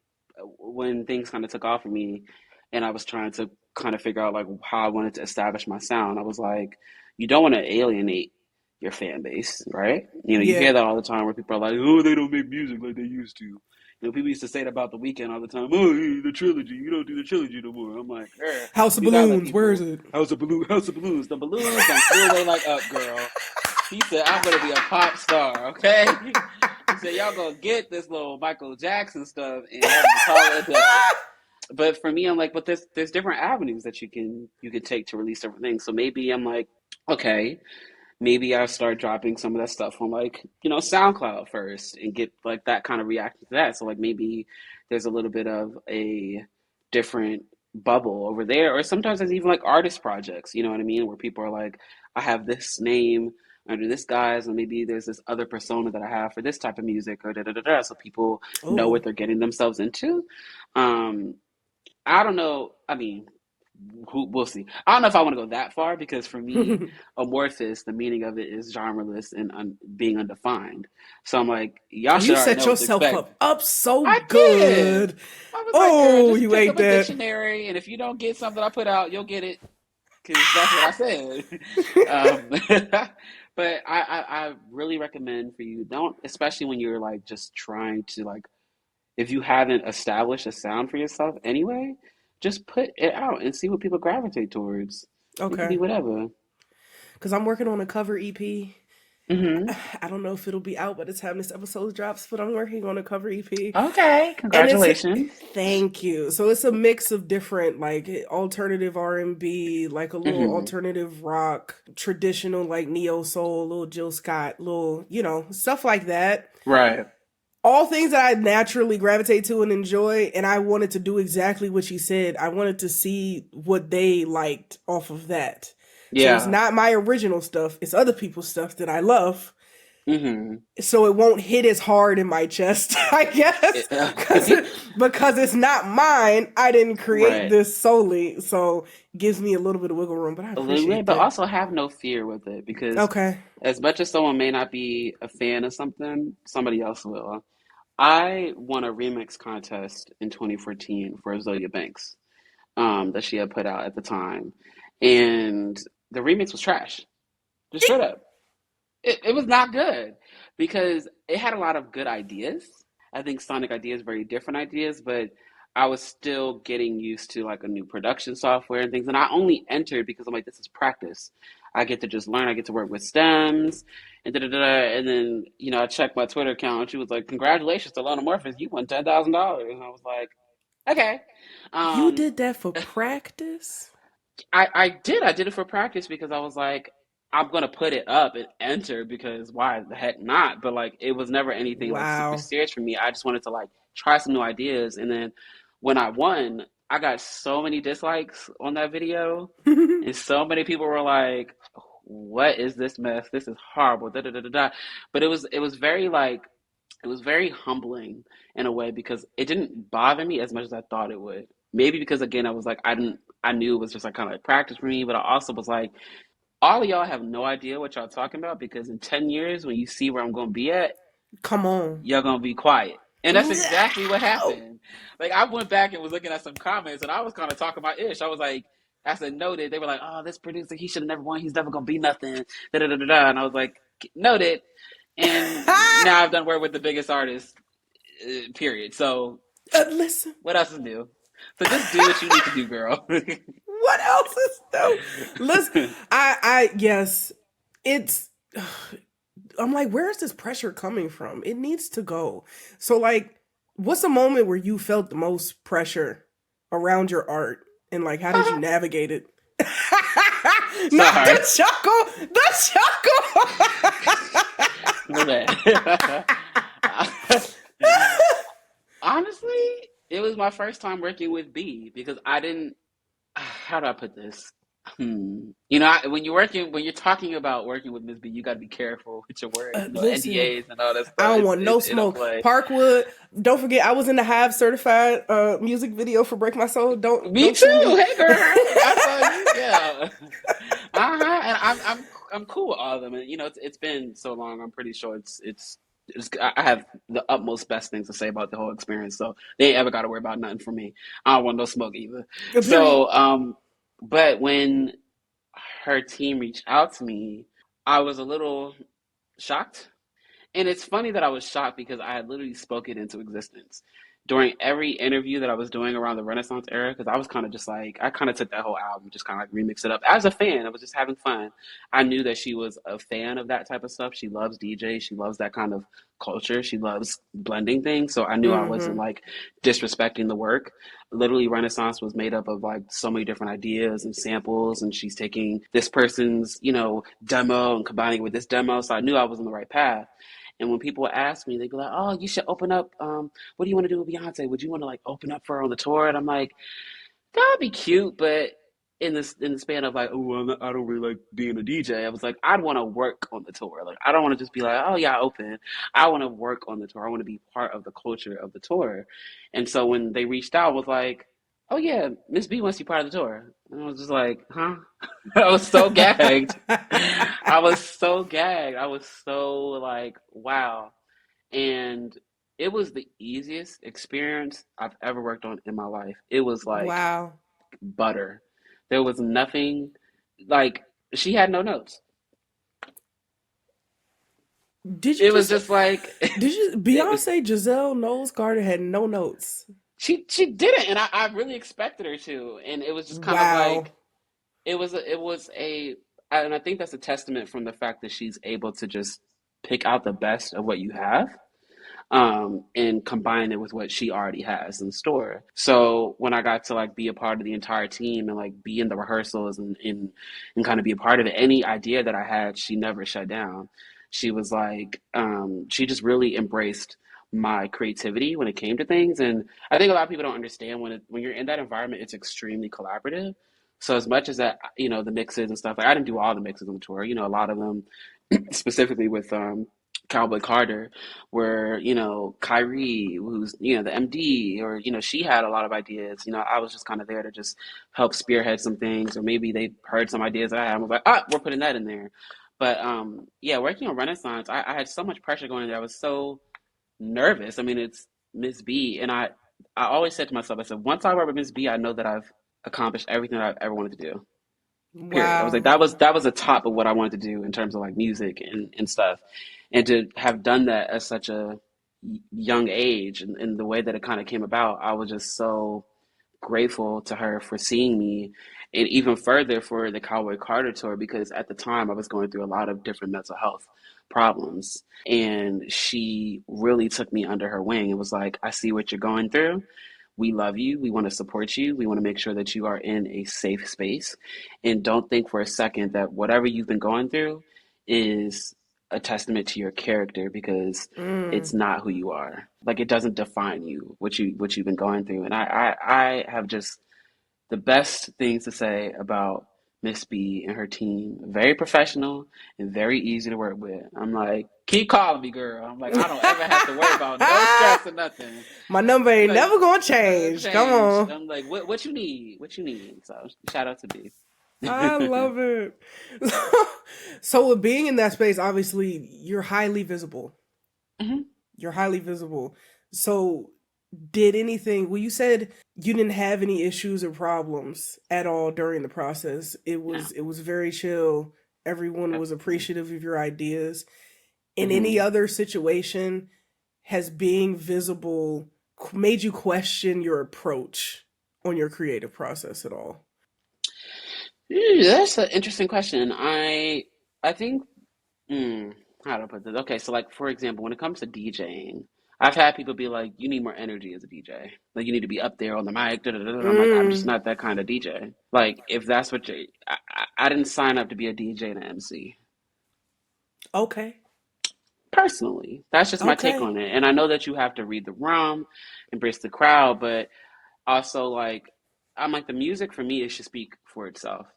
when things kind of took off for me, and I was trying to kind of figure out like how I wanted to establish my sound. I was like, you don't want to alienate your fan base, right? You Yeah. hear that all the time where people are like, oh, they don't make music like they used to. People used to say that about The Weeknd all the time. Oh, hey, the trilogy, you don't do the trilogy no more. I'm like, House of you gotta let Balloons. Where is people. it? House of Balloons. The balloons don't flew away like up, girl. He said, I'm gonna be a pop star, okay? He said, y'all gonna get this little Michael Jackson stuff and y'all gonna call it a day. But for me, I'm like, but there's different avenues that you can take to release different things. So maybe I'm like, okay, maybe I'll start dropping some of that stuff on like, SoundCloud first and get like that kind of reaction to that. So like maybe there's a little bit of a different bubble over there. Or sometimes there's even like artist projects, you know what I mean? Where people are like, I have this name under this guise, and maybe there's this other persona that I have for this type of music, or da da da da. So people know Oh. what they're getting themselves into. Um, I don't know. I mean, we'll see. I don't know if I want to go that far, because for me, amorphous, the meaning of it is genreless and being undefined. So I'm like, y'all Oh, you should already set know what to yourself expect. up so I did. good. I was like, girl, Oh, just you pick ate up a that. dictionary, and if you don't get something I put out, you'll get it, because that's what I said. But I really recommend for you, don't, especially when you're like just trying to like, if you haven't established a sound for yourself anyway, just put it out and see what people gravitate towards. It could be Okay. whatever. Because I'm working on a cover EP. Hmm. I don't know if it'll be out by the time this episode drops, but I'm working on a cover EP. Okay, And it's congratulations. thank you. So it's a mix of different like alternative R&B, like a little Hmm. alternative rock, traditional like neo soul, little Jill Scott, little, stuff like that. Right. All things that I naturally gravitate to and enjoy, and I wanted to do exactly what she said. I wanted to see what they liked off of that. So it's Yeah. not my original stuff, it's other people's stuff that I love, Hmm. so it won't hit as hard in my chest, I guess, because it's not mine. I didn't create Right. this solely, so it gives me a little bit of wiggle room. But I A little bit, appreciate but that. also have no fear with it because Okay, as much as someone may not be a fan of something, somebody else will. I won a remix contest in 2014 for Azealia Banks, that she had put out at the time, and the remix was trash, just straight up. It was not good because it had a lot of good ideas. I think Sonic ideas, very different ideas, but I was still getting used to like a new production software and things. And I only entered because I'm like, this is practice. I get to just learn. I get to work with stems and da da da. And then I checked my Twitter account and she was like, "Congratulations to Amorphous, you won $10,000." And I was like, okay. you Um, did that for practice. I did it for practice because I was like, I'm gonna put it up and enter because why the heck not? But like it was never anything like super Wow. serious for me. I just wanted to like try some new ideas. And then when I won, I got so many dislikes on that video, and so many people were like, "What is this mess? This is horrible." Da da da da da. But it was very like it was very humbling in a way because it didn't bother me as much as I thought it would. Maybe because again I was like I knew it was just like kind of like practice for me, but I also was like, all of y'all have no idea what y'all talking about because in 10 years when you see where I'm gonna be at, Come on. y'all gonna be quiet. And that's exactly what No. happened. Like I went back and was looking at some comments and I was kind of talking my ish. I was like, as I noted, they were like, "Oh, this producer, he should have never won. He's never gonna be nothing." Da da da da da. And I was like, noted. And now I've done work with the biggest artists, period. So Listen. what else is new? So just do what you need to do, girl. What else is new? Listen, yes, it's. I'm like, where is this pressure coming from? It needs to go. So, like, what's a moment where you felt the most pressure around your art, and like, how did you navigate it? Not Sorry. the chuckle, the chuckle. My bad. Honestly, it was my first time working with B because I didn't. How do I put this? When you're talking about working with Miss B, you got to be careful with your words. Listen, NDAs and all that I stuff. don't It's want no it, it'll smoke. play. Parkwood. Don't forget, I was in the Hive certified music video for "Break My Soul." Me Don't sue too. me. Hey, girl. I saw you. Yeah. And I'm cool with all of them. And it's been so long. I'm pretty sure I have the utmost best things to say about the whole experience. So they ain't ever got to worry about nothing from me. I don't want no smoke either. Period. So but when her team reached out to me, I was a little shocked. And it's funny that I was shocked because I had literally spoken into existence during every interview that I was doing around the Renaissance era. Because I was kind of just like, I kind of took that whole album, just kind of like remixed it up as a fan. I was just having fun. I knew that she was a fan of that type of stuff. She loves DJ. She loves that kind of culture. She loves blending things. So I knew I wasn't Mm-hmm. like disrespecting the work. Literally, Renaissance was made up of like so many different ideas and samples, and she's taking this person's, demo and combining it with this demo. So I knew I was on the right path. And when people would ask me, they'd be like, "Oh, you should open up. What do you want to do with Beyonce? Would you want to like open up for her on the tour?" And I'm like, "That'd be cute," but in the span of like, "Oh, I don't really like being a DJ." I was like, I'd want to work on the tour. Like, I don't want to just be like, "Oh yeah, open." I want to work on the tour. I want to be part of the culture of the tour. And so when they reached out, I was like, "Oh yeah, Miss B wants to be part of the tour." And I was just like, "Huh?" I was so gagged. I was so gagged. I was so like, wow. And it was the easiest experience I've ever worked on in my life. It was like Wow. butter. There was nothing like she had no notes. Did you It was just just like did you it, Beyonce Giselle Knowles Carter had no notes? she didn't, and I really expected her to, and it was just kind of Wow. like it was a and I think that's a testament from the fact that she's able to just pick out the best of what you have, and combine it with what she already has in store. So when I got to like be a part of the entire team and like be in the rehearsals and kind of be a part of it, any idea that I had, she never shut down. She was like, she just really embraced my creativity when it came to things. And I think a lot of people don't understand when you're in that environment, it's extremely collaborative. So as much as that, the mixes and stuff, like I didn't do all the mixes on the tour, a lot of them specifically with Cowboy Carter, where, Kyrie, who's, the MD, or, she had a lot of ideas. I was just kind of there to just help spearhead some things, or maybe they heard some ideas that I had and was like, we're putting that in there. But yeah, working on Renaissance, I had so much pressure going in there. I was so nervous. I mean, it's Miss B, and I always said to myself, I said, once I work with Miss B, I know that I've accomplished everything that I've ever wanted to do. Period. I was like, Wow. that was the top of what I wanted to do in terms of like music and stuff. And to have done that at such a young age, and the way that it kind of came about, I was just so grateful to her for seeing me, and even further for the Cowboy Carter tour, because at the time I was going through a lot of different mental health problems, and she really took me under her wing and was like, I see what you're going through. We love you. We want to support you. We want to make sure that you are in a safe space. And don't think for a second that whatever you've been going through is a testament to your character, because Mm. it's not who you are. Like it doesn't define you, what you've been going through. And I have just the best things to say about Miss B and her team. Very professional and very easy to work with. I'm like, keep calling me, girl. I'm like, I don't ever have to worry about no stress or nothing. My number She's ain't like, never gonna no change. Come change. on. I'm like, what you need? What you need? So shout out to B. I love it. So with being in that space, obviously you're highly visible. Hmm. You're highly visible. So did anything, well, you said you didn't have any issues or problems at all during the process. It No, was very chill. Everyone was absolutely. appreciative of your ideas. In any Hmm. other situation, has being visible made you question your approach on your creative process at all? That's an interesting question. I think, mm, how do I put this? Okay, so like for example, when it comes to DJing, I've had people be like, "You need more energy as a DJ. Like you need to be up there on the mic." Da, da, da, da. I'm like, I'm just Mm, not that kind of DJ. Like if that's what you, I didn't sign up to be a DJ and an MC. okay. Personally, that's just my take Okay. on it. And I know that you have to read the room, embrace the crowd, but also like I'm like the music for me, it should speak for itself.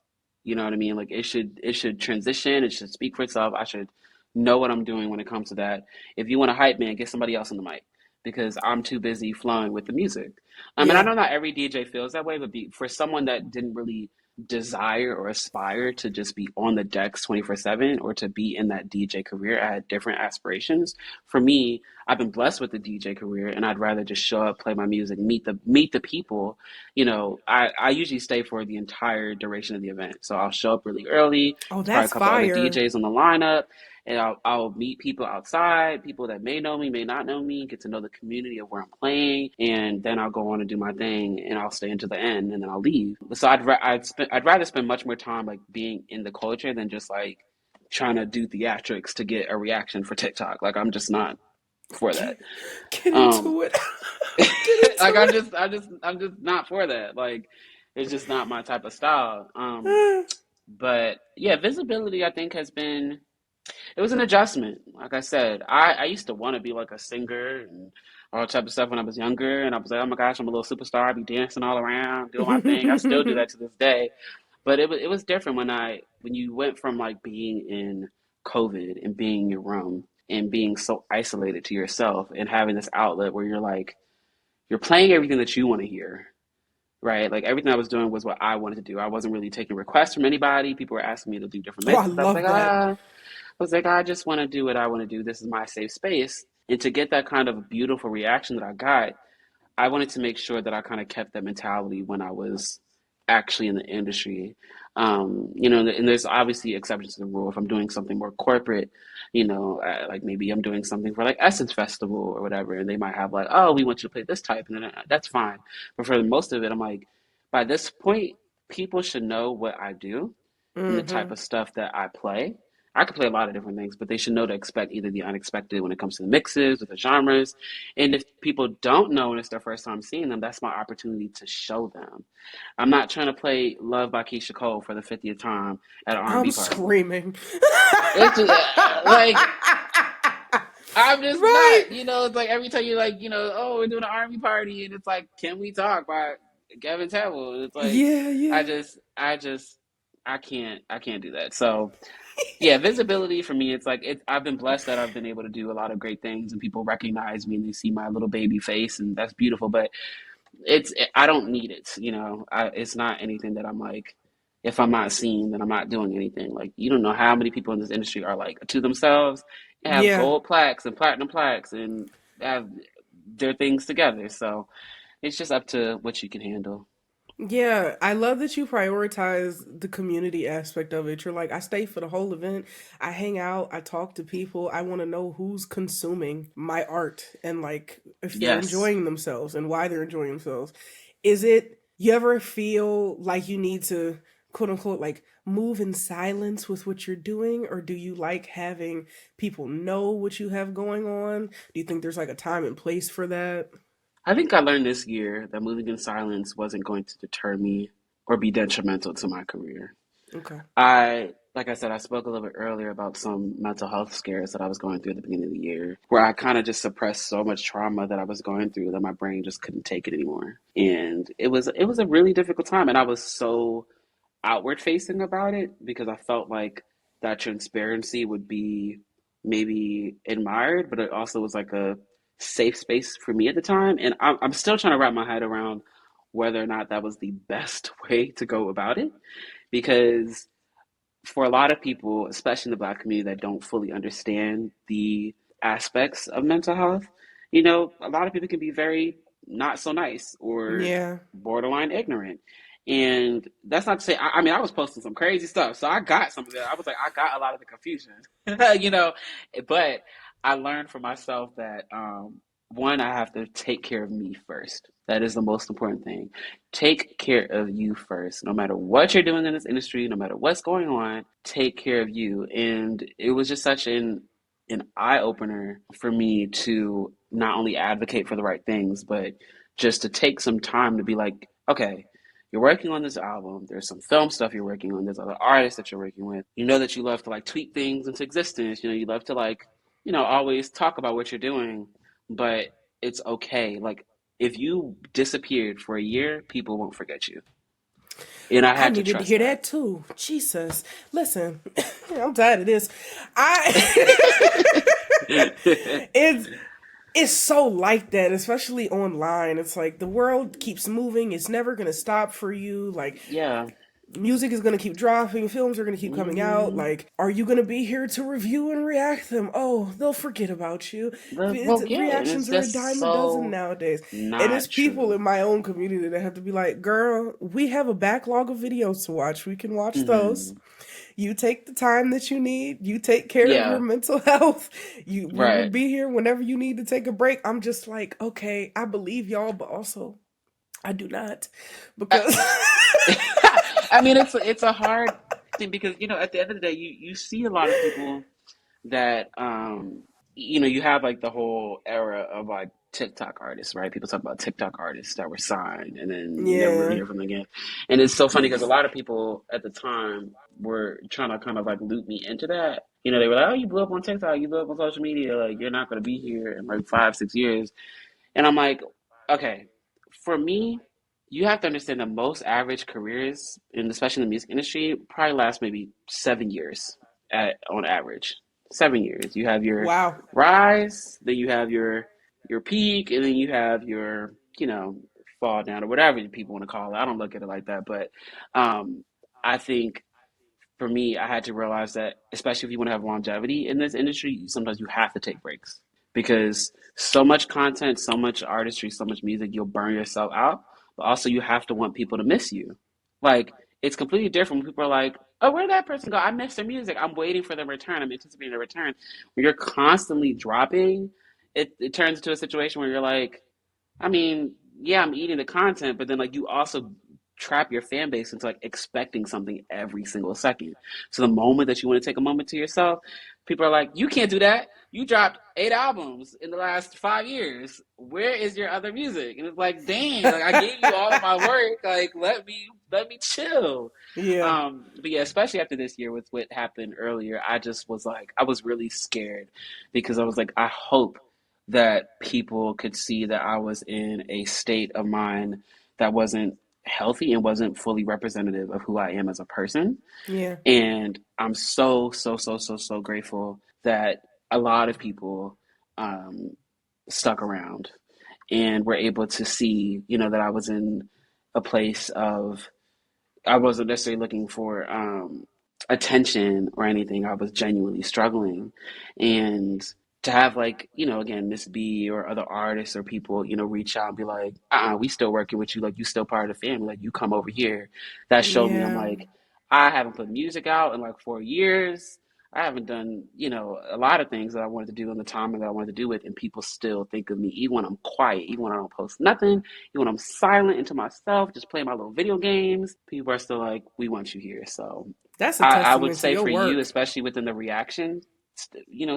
You know what I mean? Like it should transition, it should speak for itself. I should know what I'm doing when it comes to that. If you want a hype man, get somebody else on the mic, because I'm too busy flowing with the music. And I Yeah. know not every DJ feels that way, but for someone that didn't really desire or aspire to just be on the decks 24/7, or to be in that DJ career, I had different aspirations. For me, I've been blessed with the DJ career, and I'd rather just show up, play my music, meet the people. I usually stay for the entire duration of the event. So I'll show up really early. Oh, There's probably a that's couple other fire. DJs on the lineup, and I'll meet people outside, people that may know me, may not know me, get to know the community of where I'm playing, and then I'll go on and do my thing, and I'll stay until the end, and then I'll leave. So I'd rather spend much more time like being in the culture than just like trying to do theatrics to get a reaction for TikTok. Like I'm just not for that. Get, get Um, into it. Get like into I'm just not for that. Like it's just not my type of style. it. But yeah, visibility I think has been, it was an adjustment. Like I said, I used to want to be like a singer and all type of stuff when I was younger, and I was like, oh my gosh, I'm a little superstar. I be dancing all around, doing my thing. I still do that to this day. But it was different when you went from like being in COVID and being in your room and being so isolated to yourself and having this outlet where you're playing everything that you want to hear, right? Like everything I was doing was what I wanted to do. I wasn't really taking requests from anybody. People were asking me to do different Oh, I mixes. love that. I was like, I just want to do what I want to do. This is my safe space. And to get that kind of beautiful reaction that I got, I wanted to make sure that I kind of kept that mentality when I was actually in the industry. And there's obviously exceptions to the rule. If I'm doing something more corporate, like maybe I'm doing something for like Essence Festival or whatever, and they might have like, oh, we want you to play this type, and then that's fine. But for most of it, I'm like, by this point, people should know what I do, in the type Mm-hmm. of stuff that I play. I could play a lot of different things, but they should know to expect either the unexpected when it comes to the mixes or the genres. And if people don't know and it's their first time seeing them, that's my opportunity to show them. I'm not trying to play Love by Keisha Cole for the 50th time at an I'm R&B party. screaming. It's just, like I'm just Right. not, it's like every time you're like, oh, we're doing an R&B party, and it's like, can we talk by Gavin Tavell? And it's like, Yeah, I yeah. just, I just, I can't do that. So yeah, visibility for me, it's like I've been blessed that I've been able to do a lot of great things, and people recognize me and they see my little baby face, and that's beautiful. But I don't need it. It's not anything that I'm like. If I'm not seen, then I'm not doing anything. Like you don't know how many people in this industry are like to themselves, have Yeah. gold plaques and platinum plaques, and have their things together. So it's just up to what you can handle. Yeah, I love that you prioritize the community aspect of it. You're like, I stay for the whole event. I hang out, I talk to people. I want to know who's consuming my art and like if they're Yes. enjoying themselves and why they're enjoying themselves. Is it you ever feel like you need to quote unquote like move in silence with what you're doing, or do you like having people know what you have going on? Do you think there's like a time and place for that? I think I learned this year that moving in silence wasn't going to deter me or be detrimental to my career. Okay. Like I said, I spoke a little bit earlier about some mental health scares that I was going through at the beginning of the year, where I kind of just suppressed so much trauma that I was going through that my brain just couldn't take it anymore. And it was a really difficult time, and I was so outward facing about it because I felt like that transparency would be maybe admired, but it also was like a safe space for me at the time. And I'm still trying to wrap my head around whether or not that was the best way to go about it because for a lot of people, especially in the Black community that don't fully understand the aspects of mental health, a lot of people can be very not so nice or Yeah. borderline ignorant. And that's not to say, I mean, I was posting some crazy stuff. So I got some of that. I was like, I got a lot of the confusion, you know, but I learned for myself that, one, I have to take care of me first. That is the most important thing. Take care of you first. No matter what you're doing in this industry, no matter what's going on, take care of you. And it was just such an eye opener for me to not only advocate for the right things, but just to take some time to be like, okay, you're working on this album. There's some film stuff you're working on. There's other artists that you're working with. You know that you love to like tweet things into existence. You love to like, always talk about what you're doing, but it's okay. Like if you disappeared for a year, people won't forget you. And I I had to needed to trust hear that. that too. Jesus. Listen, I'm tired of this. I it's it's so like that, especially online. It's like the world keeps moving. It's never gonna stop for you. Like Yeah. music is gonna keep dropping, films are gonna keep coming out. Hmm. Like, are you gonna be here to review and react to them? Oh, they'll forget about you. Well, yeah, and it's Reactions are a just dime a dozen so nowadays. And it's not people true. in my own community that have to be like, girl, we have a backlog of videos to watch. We can watch those. Hmm. You take the time that you need. You take care of your Yeah. mental health. We will Right. be here whenever you need to take a break. I'm just like, okay, I believe y'all, but also I do not because I mean, it's a hard thing because at the end of the day, you see a lot of people that you have like the whole era of like TikTok artists, right? People talk about TikTok artists that were signed and then you never really yeah. hear from them again. And it's so funny because a lot of people at the time were trying to kind of like loop me into that. They were like, "Oh, you blew up on TikTok, you blew up on social media, like you're not going to be here in like 5, 6 years." And I'm like, okay, for me, you have to understand that most average careers, and especially in the music industry, probably last maybe 7 years on average. 7 years. You have your Wow. rise, then you have your peak, and then you have your, fall down or whatever people want to call it. I don't look at it like that, but um, I think for me, I had to realize that, especially if you want to have longevity in this industry, sometimes you have to take breaks because so much content, so much artistry, so much music, you'll burn yourself out. But also, you have to want people to miss you. Like, it's completely different when people are like, oh, where'd that person go? I missed their music. I'm waiting for their return. I'm anticipating their return. When you're constantly dropping, it turns into a situation where you're like, I mean, yeah, I'm eating the content, but then like you also trap your fan base into like expecting something every single second. So the moment that you want to take a moment to yourself, people are like, you can't do that. You dropped 8 albums in the last 5 years. Where is your other music? And it's like, dang, like I gave you all of my work. Like let me chill. Yeah. But yeah, especially after this year with what happened earlier, I just was like, I was really scared because I was like, I hope that people could see that I was in a state of mind that wasn't healthy and wasn't fully representative of who I am as a person. Yeah. And I'm so, so, so, so, so grateful that a lot of people um, stuck around and were able to see, that I was in a place of I wasn't necessarily looking for attention or anything. I was genuinely struggling. And to have like, again, Miss B or other artists or people, reach out and be like, we still working with you, like you still part of the family, like you come over here. That showed me I'm Yeah. like, I haven't put music out in like 4 years. I haven't done, a lot of things that I wanted to do in the time that I wanted to do it, and people still think of me, even when I'm quiet, even when I don't post nothing, even when I'm silent into myself, just playing my little video games. People are still like, "We want you here." So, That's a I would testament to say your for you, work. especially within the reaction,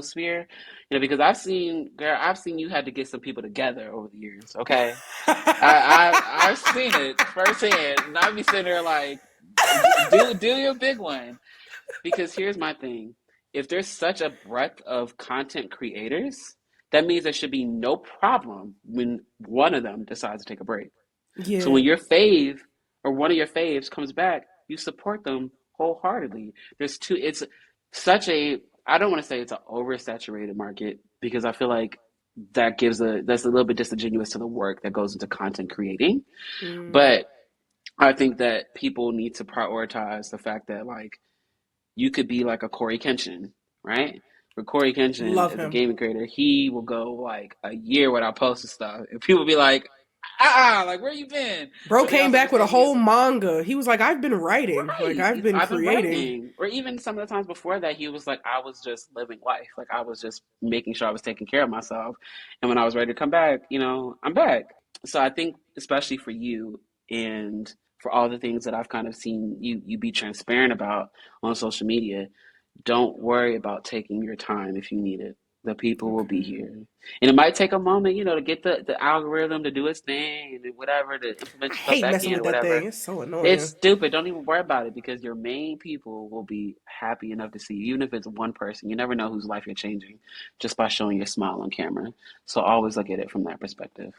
sphere, because I've seen, girl, I've seen you had to get some people together over the years. Okay, I've seen it firsthand, and I'd be sitting there like, do your big one. Because here's my thing. If there's such a breadth of content creators, that means there should be no problem when one of them decides to take a break. So Yeah. when your fave or one of your faves comes back, you support them wholeheartedly. It's such a, I don't want to say it's an oversaturated market because I feel like that's a little bit disingenuous to the work that goes into content creating. Mm. But I think that people need to prioritize the fact that like you could be like a Corey Kenshin, right? For Corey Kenshin Love as a him. gaming creator, he will go like a year without posting stuff, and people be like, like where you been? Bro But they came also back with a understand he whole is manga. He was like, I've been writing. Like, right. I've been I've been creating. writing, or even some of the times before that, he was like, I was just living life, like I was just making sure I was taking care of myself, and when I was ready to come back, I'm back. So I think, especially for you and for all the things that I've kind of seen you be transparent about on social media, don't worry about taking your time if you need it. The people will be Okay. here. And it might take a moment, to get the algorithm to do its thing and whatever, to I implement yourself hate back messing in with or that thing. whatever. It's so It's annoying. stupid. Don't even worry about it because your main people will be happy enough to see you. Even if it's one person, you never know whose life you're changing just by showing your smile on camera. So always look at it from that perspective.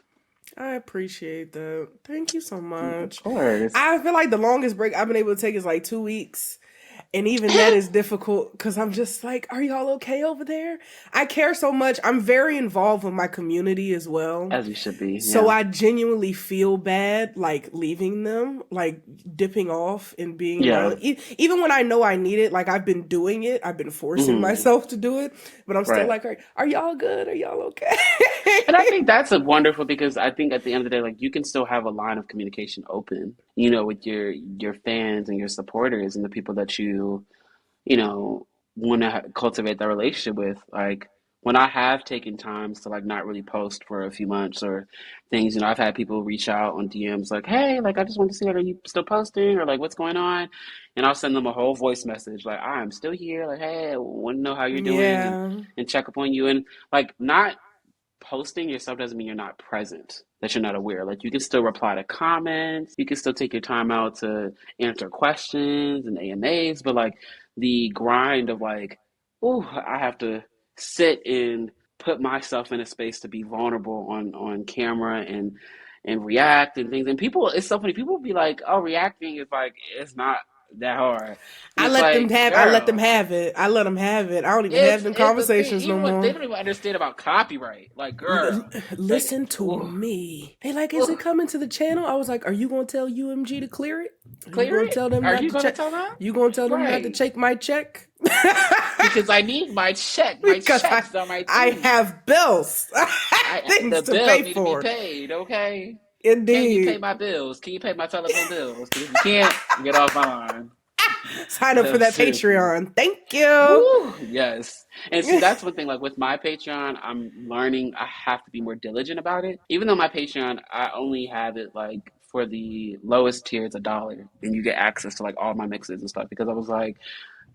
I appreciate that. Thank you so Of much. course. I feel like the longest break I've been able to take is like 2 weeks. And even that is difficult because I'm just like, are y'all okay over there? I care so much. I'm very involved with my community as well. As you should be. So Yeah. I genuinely feel bad, like leaving them, like dipping off and being Yeah. around. Even when I know I need it, like I've been doing it, I've been forcing Hmm. myself to do it, but I'm still Right. like, are y'all good? Are y'all okay? And I think that's a wonderful because I think at the end of the day, like you can still have a line of communication open, with your fans and your supporters and the people that you know, want to cultivate that relationship with. Like when I have taken times to like not really post for a few months or things, I've had people reach out on DMs like, "Hey, like I just want to see, like, are you still posting or like what's going on?" And I'll send them a whole voice message like, "I'm still here. Like, hey, I want to know how you're doing and Yeah. check up on you." And like not posting yourself doesn't mean you're not present, that you're not aware. Like you can still reply to comments, you can still take your time out to answer questions and AMAs, but like the grind of like, oh, I have to sit and put myself in a space to be vulnerable on camera and react and things. And people, it's so funny. People be like, "Oh, reacting is like it's not that hard," and it's like, I let them girl, have it. I let them have it. I don't even have them it's the thing. conversations no Even what they more. don't even understand about copyright. Like, L- girl, like, listen to ooh, me. They like, is ooh, it coming to the channel? I was like, are you gonna tell UMG to clear it? Are you clear gonna it. tell them Are not you to gonna check? tell them? You gonna tell them not to Right. check my check? Because I need my check. My Because checks are my I tea. have bills. I have things The to bills pay need to be for. paid. Okay. Can you pay Indeed. my bills? Can you pay my telephone bills? Because if you can't, get off my line. Sign up for No, that seriously. Patreon. Thank you. Woo! Yes. And see, that's one thing. Like with my Patreon, I'm learning I have to be more diligent about it. Even though my Patreon, I only have it like for the lowest tier, it's $1, and you get access to like all my mixes and stuff. Because I was like,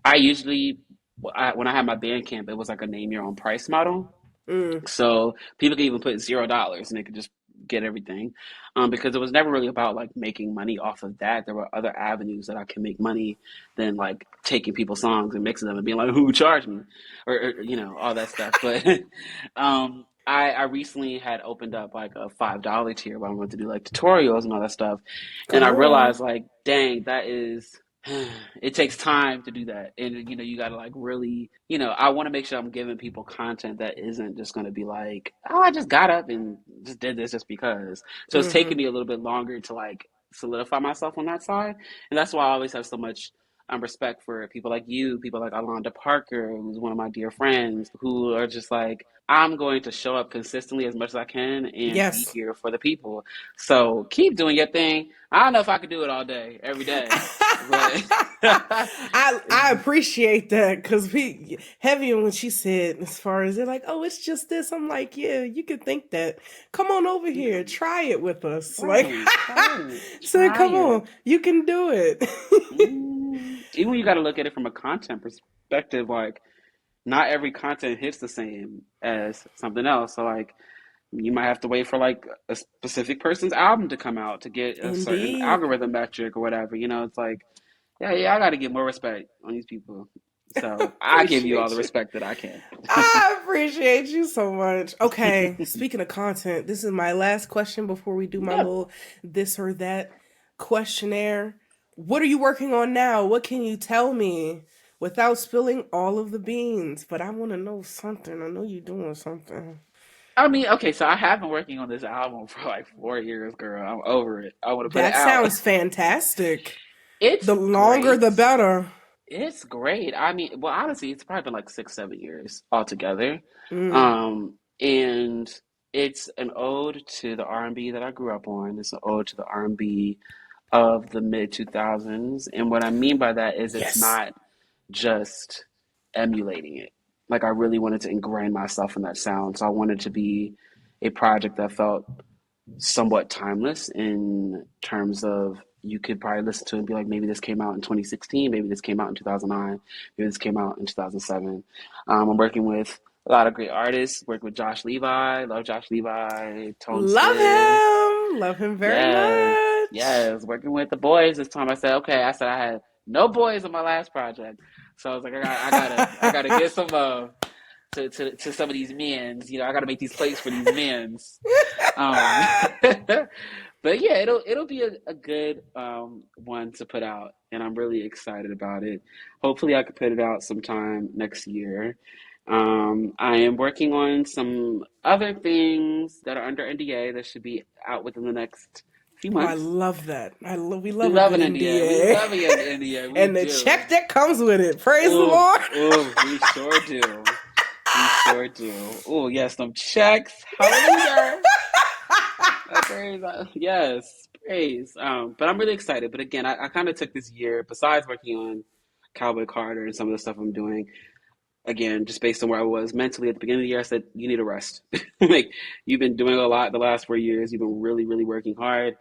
I usually, when I had my Bandcamp, it was like a name your own price model. Mm. So people could even put $0 and they could just get everything. Because it was never really about like making money off of that. There were other avenues that I can make money than like taking people's songs and mixing them and being like, who charged me? Or all that stuff. But I recently had opened up like a $5 tier where I wanted to do like tutorials and all that stuff. And I Oh. realized like, dang, that is it takes time to do that. And you got to like really, I want to make sure I'm giving people content that isn't just going to be like, oh, I just got up and just did this just because. So it's taken Mm-hmm. me a little bit longer to like solidify myself on that side. And that's why I always have so much respect for people like you, people like Alonda Parker, who's one of my dear friends, who are just like, I'm going to show up consistently as much as I can and be Yes. here for the people. So keep doing your thing. I don't know if I could do it all day, every day, but I appreciate that because heavy when she said as far as they're like, oh, it's just this. I'm like, yeah, you can think that. Come on over yeah, here, try it with us. Like, right, try it, so try come it. on, you can do it. Even when you got to look at it from a content perspective, like not every content hits the same as something else. So like you might have to wait for like a specific person's album to come out to get a certain Indeed. algorithm metric or whatever. It's like, yeah, I got to get more respect on these people. So I give you all the Appreciate you. respect that I can. I appreciate you so much. Okay, speaking of content, this is my last question before we do my Yeah. little this or that questionnaire. What are you working on now? What can you tell me without spilling all of the beans? But I want to know something. I know you're doing something. I mean, okay, so I have been working on this album for like 4 years, girl. I'm over it. I want to put it That out. sounds fantastic. It's The longer, great. the better. It's great. I mean, well, honestly, it's probably been like 6, 7 years altogether. Mm. And it's an ode to the R&B that I grew up on. It's an ode to the R&B of the mid 2000s. And what I mean by that is it's Yes. not just emulating it. Like I really wanted to ingrain myself in that sound. So I wanted to be a project that felt somewhat timeless in terms of you could probably listen to it and be like, maybe this came out in 2016, maybe this came out in 2009, maybe this came out in 2007. I'm working with a lot of great artists, working with Josh Levi, love Josh Levi, Tone Love Stith. him. Love him very Yes, much. yes, working with the boys this time. I said I had no boys on my last project. So I was like, I gotta get some love to some of these men's. I gotta make these plays for these men's. Um, but yeah, it'll be a good one to put out, and I'm really excited about it. Hopefully, I can put it out sometime next year. I am working on some other things that are under NDA that should be out within the next few Oh, I months. love that. We We love a love good an NDA. We NDA. love an NDA. We And the do. check that comes with it. Praise the Oh, Lord. oh, we sure do. We sure do. Oh, yes, them checks. Hallelujah. Praise, yes, praise. But I'm really excited. But again, I kind of took this year, besides working on Cowboy Carter and some of the stuff I'm doing, again, just based on where I was mentally at the beginning of the year, I said, you need a rest. Like, you've been doing a lot the last 4 years. You've been really, really working hard.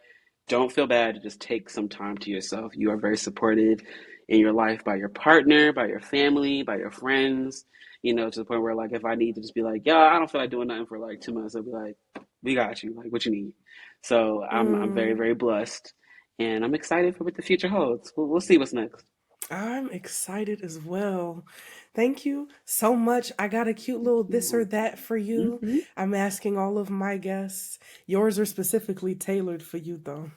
Don't feel bad. Just take some time to yourself. You are very supported in your life by your partner, by your family, by your friends, to the point where, like, if I need to just be like, yeah, I don't feel like doing nothing for like 2 months, I'll be like, we got you. Like, what you need. So I'm very, Mm, very blessed. And I'm excited for what the future holds. We'll see what's next. I'm excited as well. Thank you so much. I got a cute little this or that for you. Mm-hmm. I'm asking all of my guests. Yours are specifically tailored for you, though.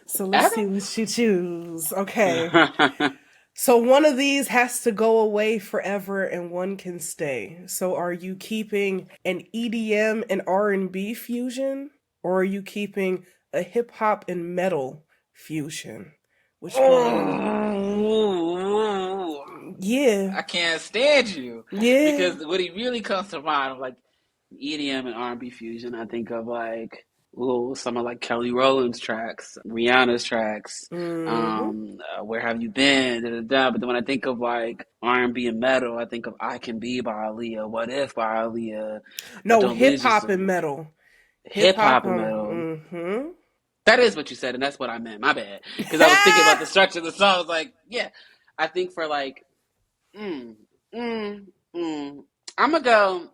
So let's see what you choose. Okay. Okay. So one of these has to go away forever and one can stay. So are you keeping an EDM and R&B fusion or are you keeping a hip hop and metal fusion? Which one? Oh, Yeah. I can't stand you Yeah. because what he really comes to mind of like EDM and R&B fusion, I think of like some of like Kelly Rowland's tracks, Rihanna's tracks, Mhm. Where Have You Been, da, da, da. But then when I think of like R&B and metal, I think of I Can Be by Aaliyah, What If by Aaliyah, No, Don't hip Lose hop Yourself, and metal. Hip hip hop hop and on. metal. Mhm. That is what you said, and that's what I meant. My bad, because I was thinking about the structure of the song. I was like, yeah, I think for like, mm, mm, mm, I'm gonna go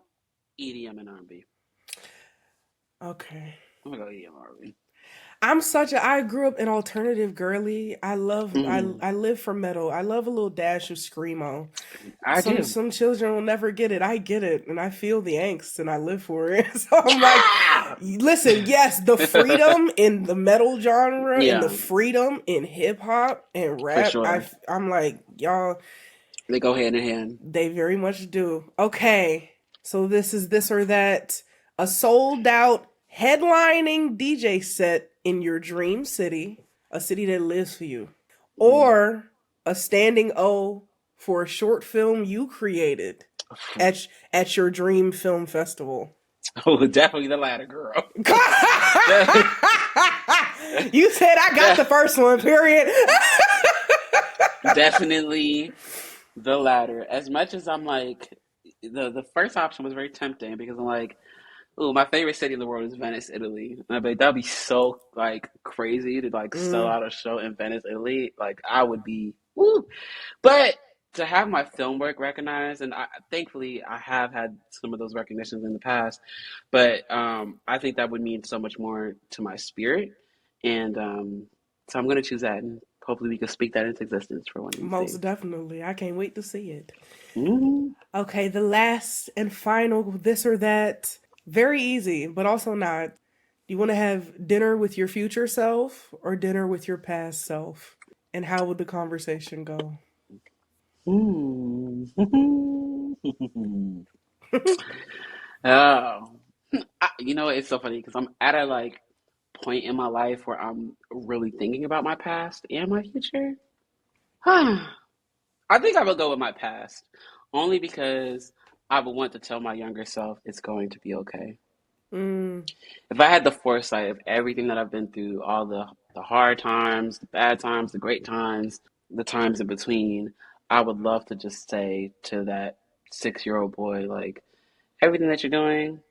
EDM and R&B. Okay. I'm gonna go EDM and R&B. I grew up an alternative girly. Mm, I live for metal. I love a little dash of screamo. I do. Some children will never get it. I get it, and I feel the angst, and I live for it. So I'm like, Yeah. listen, yes, the freedom in the metal genre and the Yeah, freedom in hip hop and for rap. sure. I'm like, y'all, They go hand in hand. they very much do. Okay, so this is this or that. A sold out headlining DJ set in your dream city, a city that lives for you, Mm. or a standing O for a short film you created at your dream film festival. Oh, definitely the latter, girl. You said I got the first one, period. Definitely the latter. As much as I'm like, the first option was very tempting because I'm like, oh, my favorite city in the world is Venice, Italy. And I'm like, that'd be so like crazy to like sell Mm, out a show in Venice, Italy. Like I would be, woo. But to have my film work recognized, and thankfully I have had some of those recognitions in the past, but I think that would mean so much more to my spirit, and so I'm gonna choose that, and hopefully we can speak that into existence for one of these most days. definitely. I can't wait to see it. Hmm. Okay, the last and final this or that. Very easy, but also not. Do you want to have dinner with your future self or dinner with your past self? And how would the conversation go? Hmm. Oh, you know, it's so funny because I'm at a like point in my life where I'm really thinking about my past and my future. I think I would go with my past, only because I would want to tell my younger self it's going to be okay. Mm, If I had the foresight of everything that I've been through, all the hard times, the bad times, the great times, the times in between, I would love to just say to that 6 year old boy, like, everything that you're doing,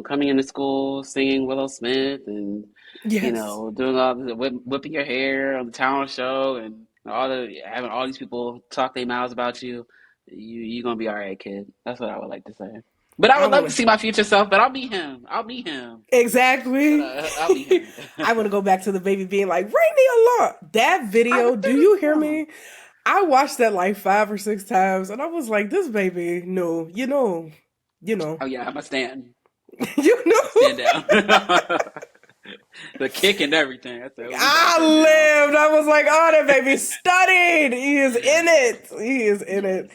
coming into school, singing Willow Smith, and yes. doing all the whipping your hair on the talent show, and having all these people talk their mouths about you. You gonna be all right, kid. That's what I would like to say. But I I would love want to to. see my future self. But I'll be him. I'll be him. But Exactly. I'll be him. I want to go back to the baby being like, ring the alarm. That I video, would do turn you hear it on. me? I watched that like 5 or 6 times and I was like, this baby, no, you know, Oh yeah, I'm a stand. you I stand know. down. The kick and everything. I said, we got I that down. lived. I was like, oh, that baby studied. He is in it. He is in Yes. it.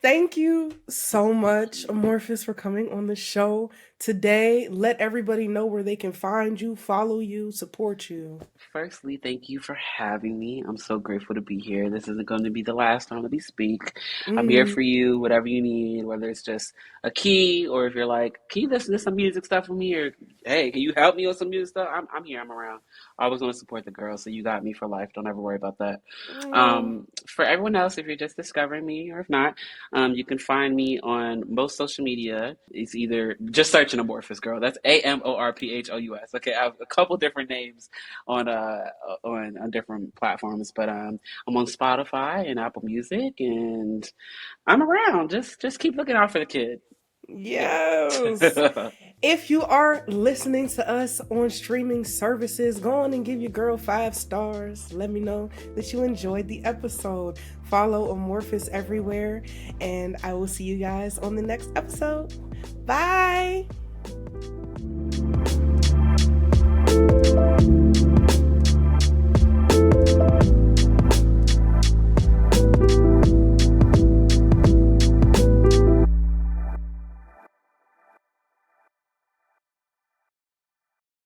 Thank you so much, Amorphous, for coming on the show today. Let everybody know where they can find you, follow you, support you. Firstly, thank you for having me. I'm so grateful to be here. This isn't going to be the last time that we speak. I'm here Mm, for you, whatever you need, whether it's just a key or if you're like, can you listen to some music stuff from me? Or hey, can you help me with some music stuff? I'm here, I'm around. I always want to support the girls, so you got me for life. Don't ever worry about that. oh, For everyone else, if you're just discovering me or if not, you can find me on most social media. It's either just search an Amorphous girl. That's Amorphous. Okay, I have a couple different names on on different platforms. But I'm on Spotify and Apple Music, and I'm around. Just keep looking out for the kid. Yeah. yes. If you are listening to us on streaming services, go on and give your girl 5 stars. Let me know that you enjoyed the episode. Follow Amorphous everywhere, and I will see you guys on the next episode. Bye.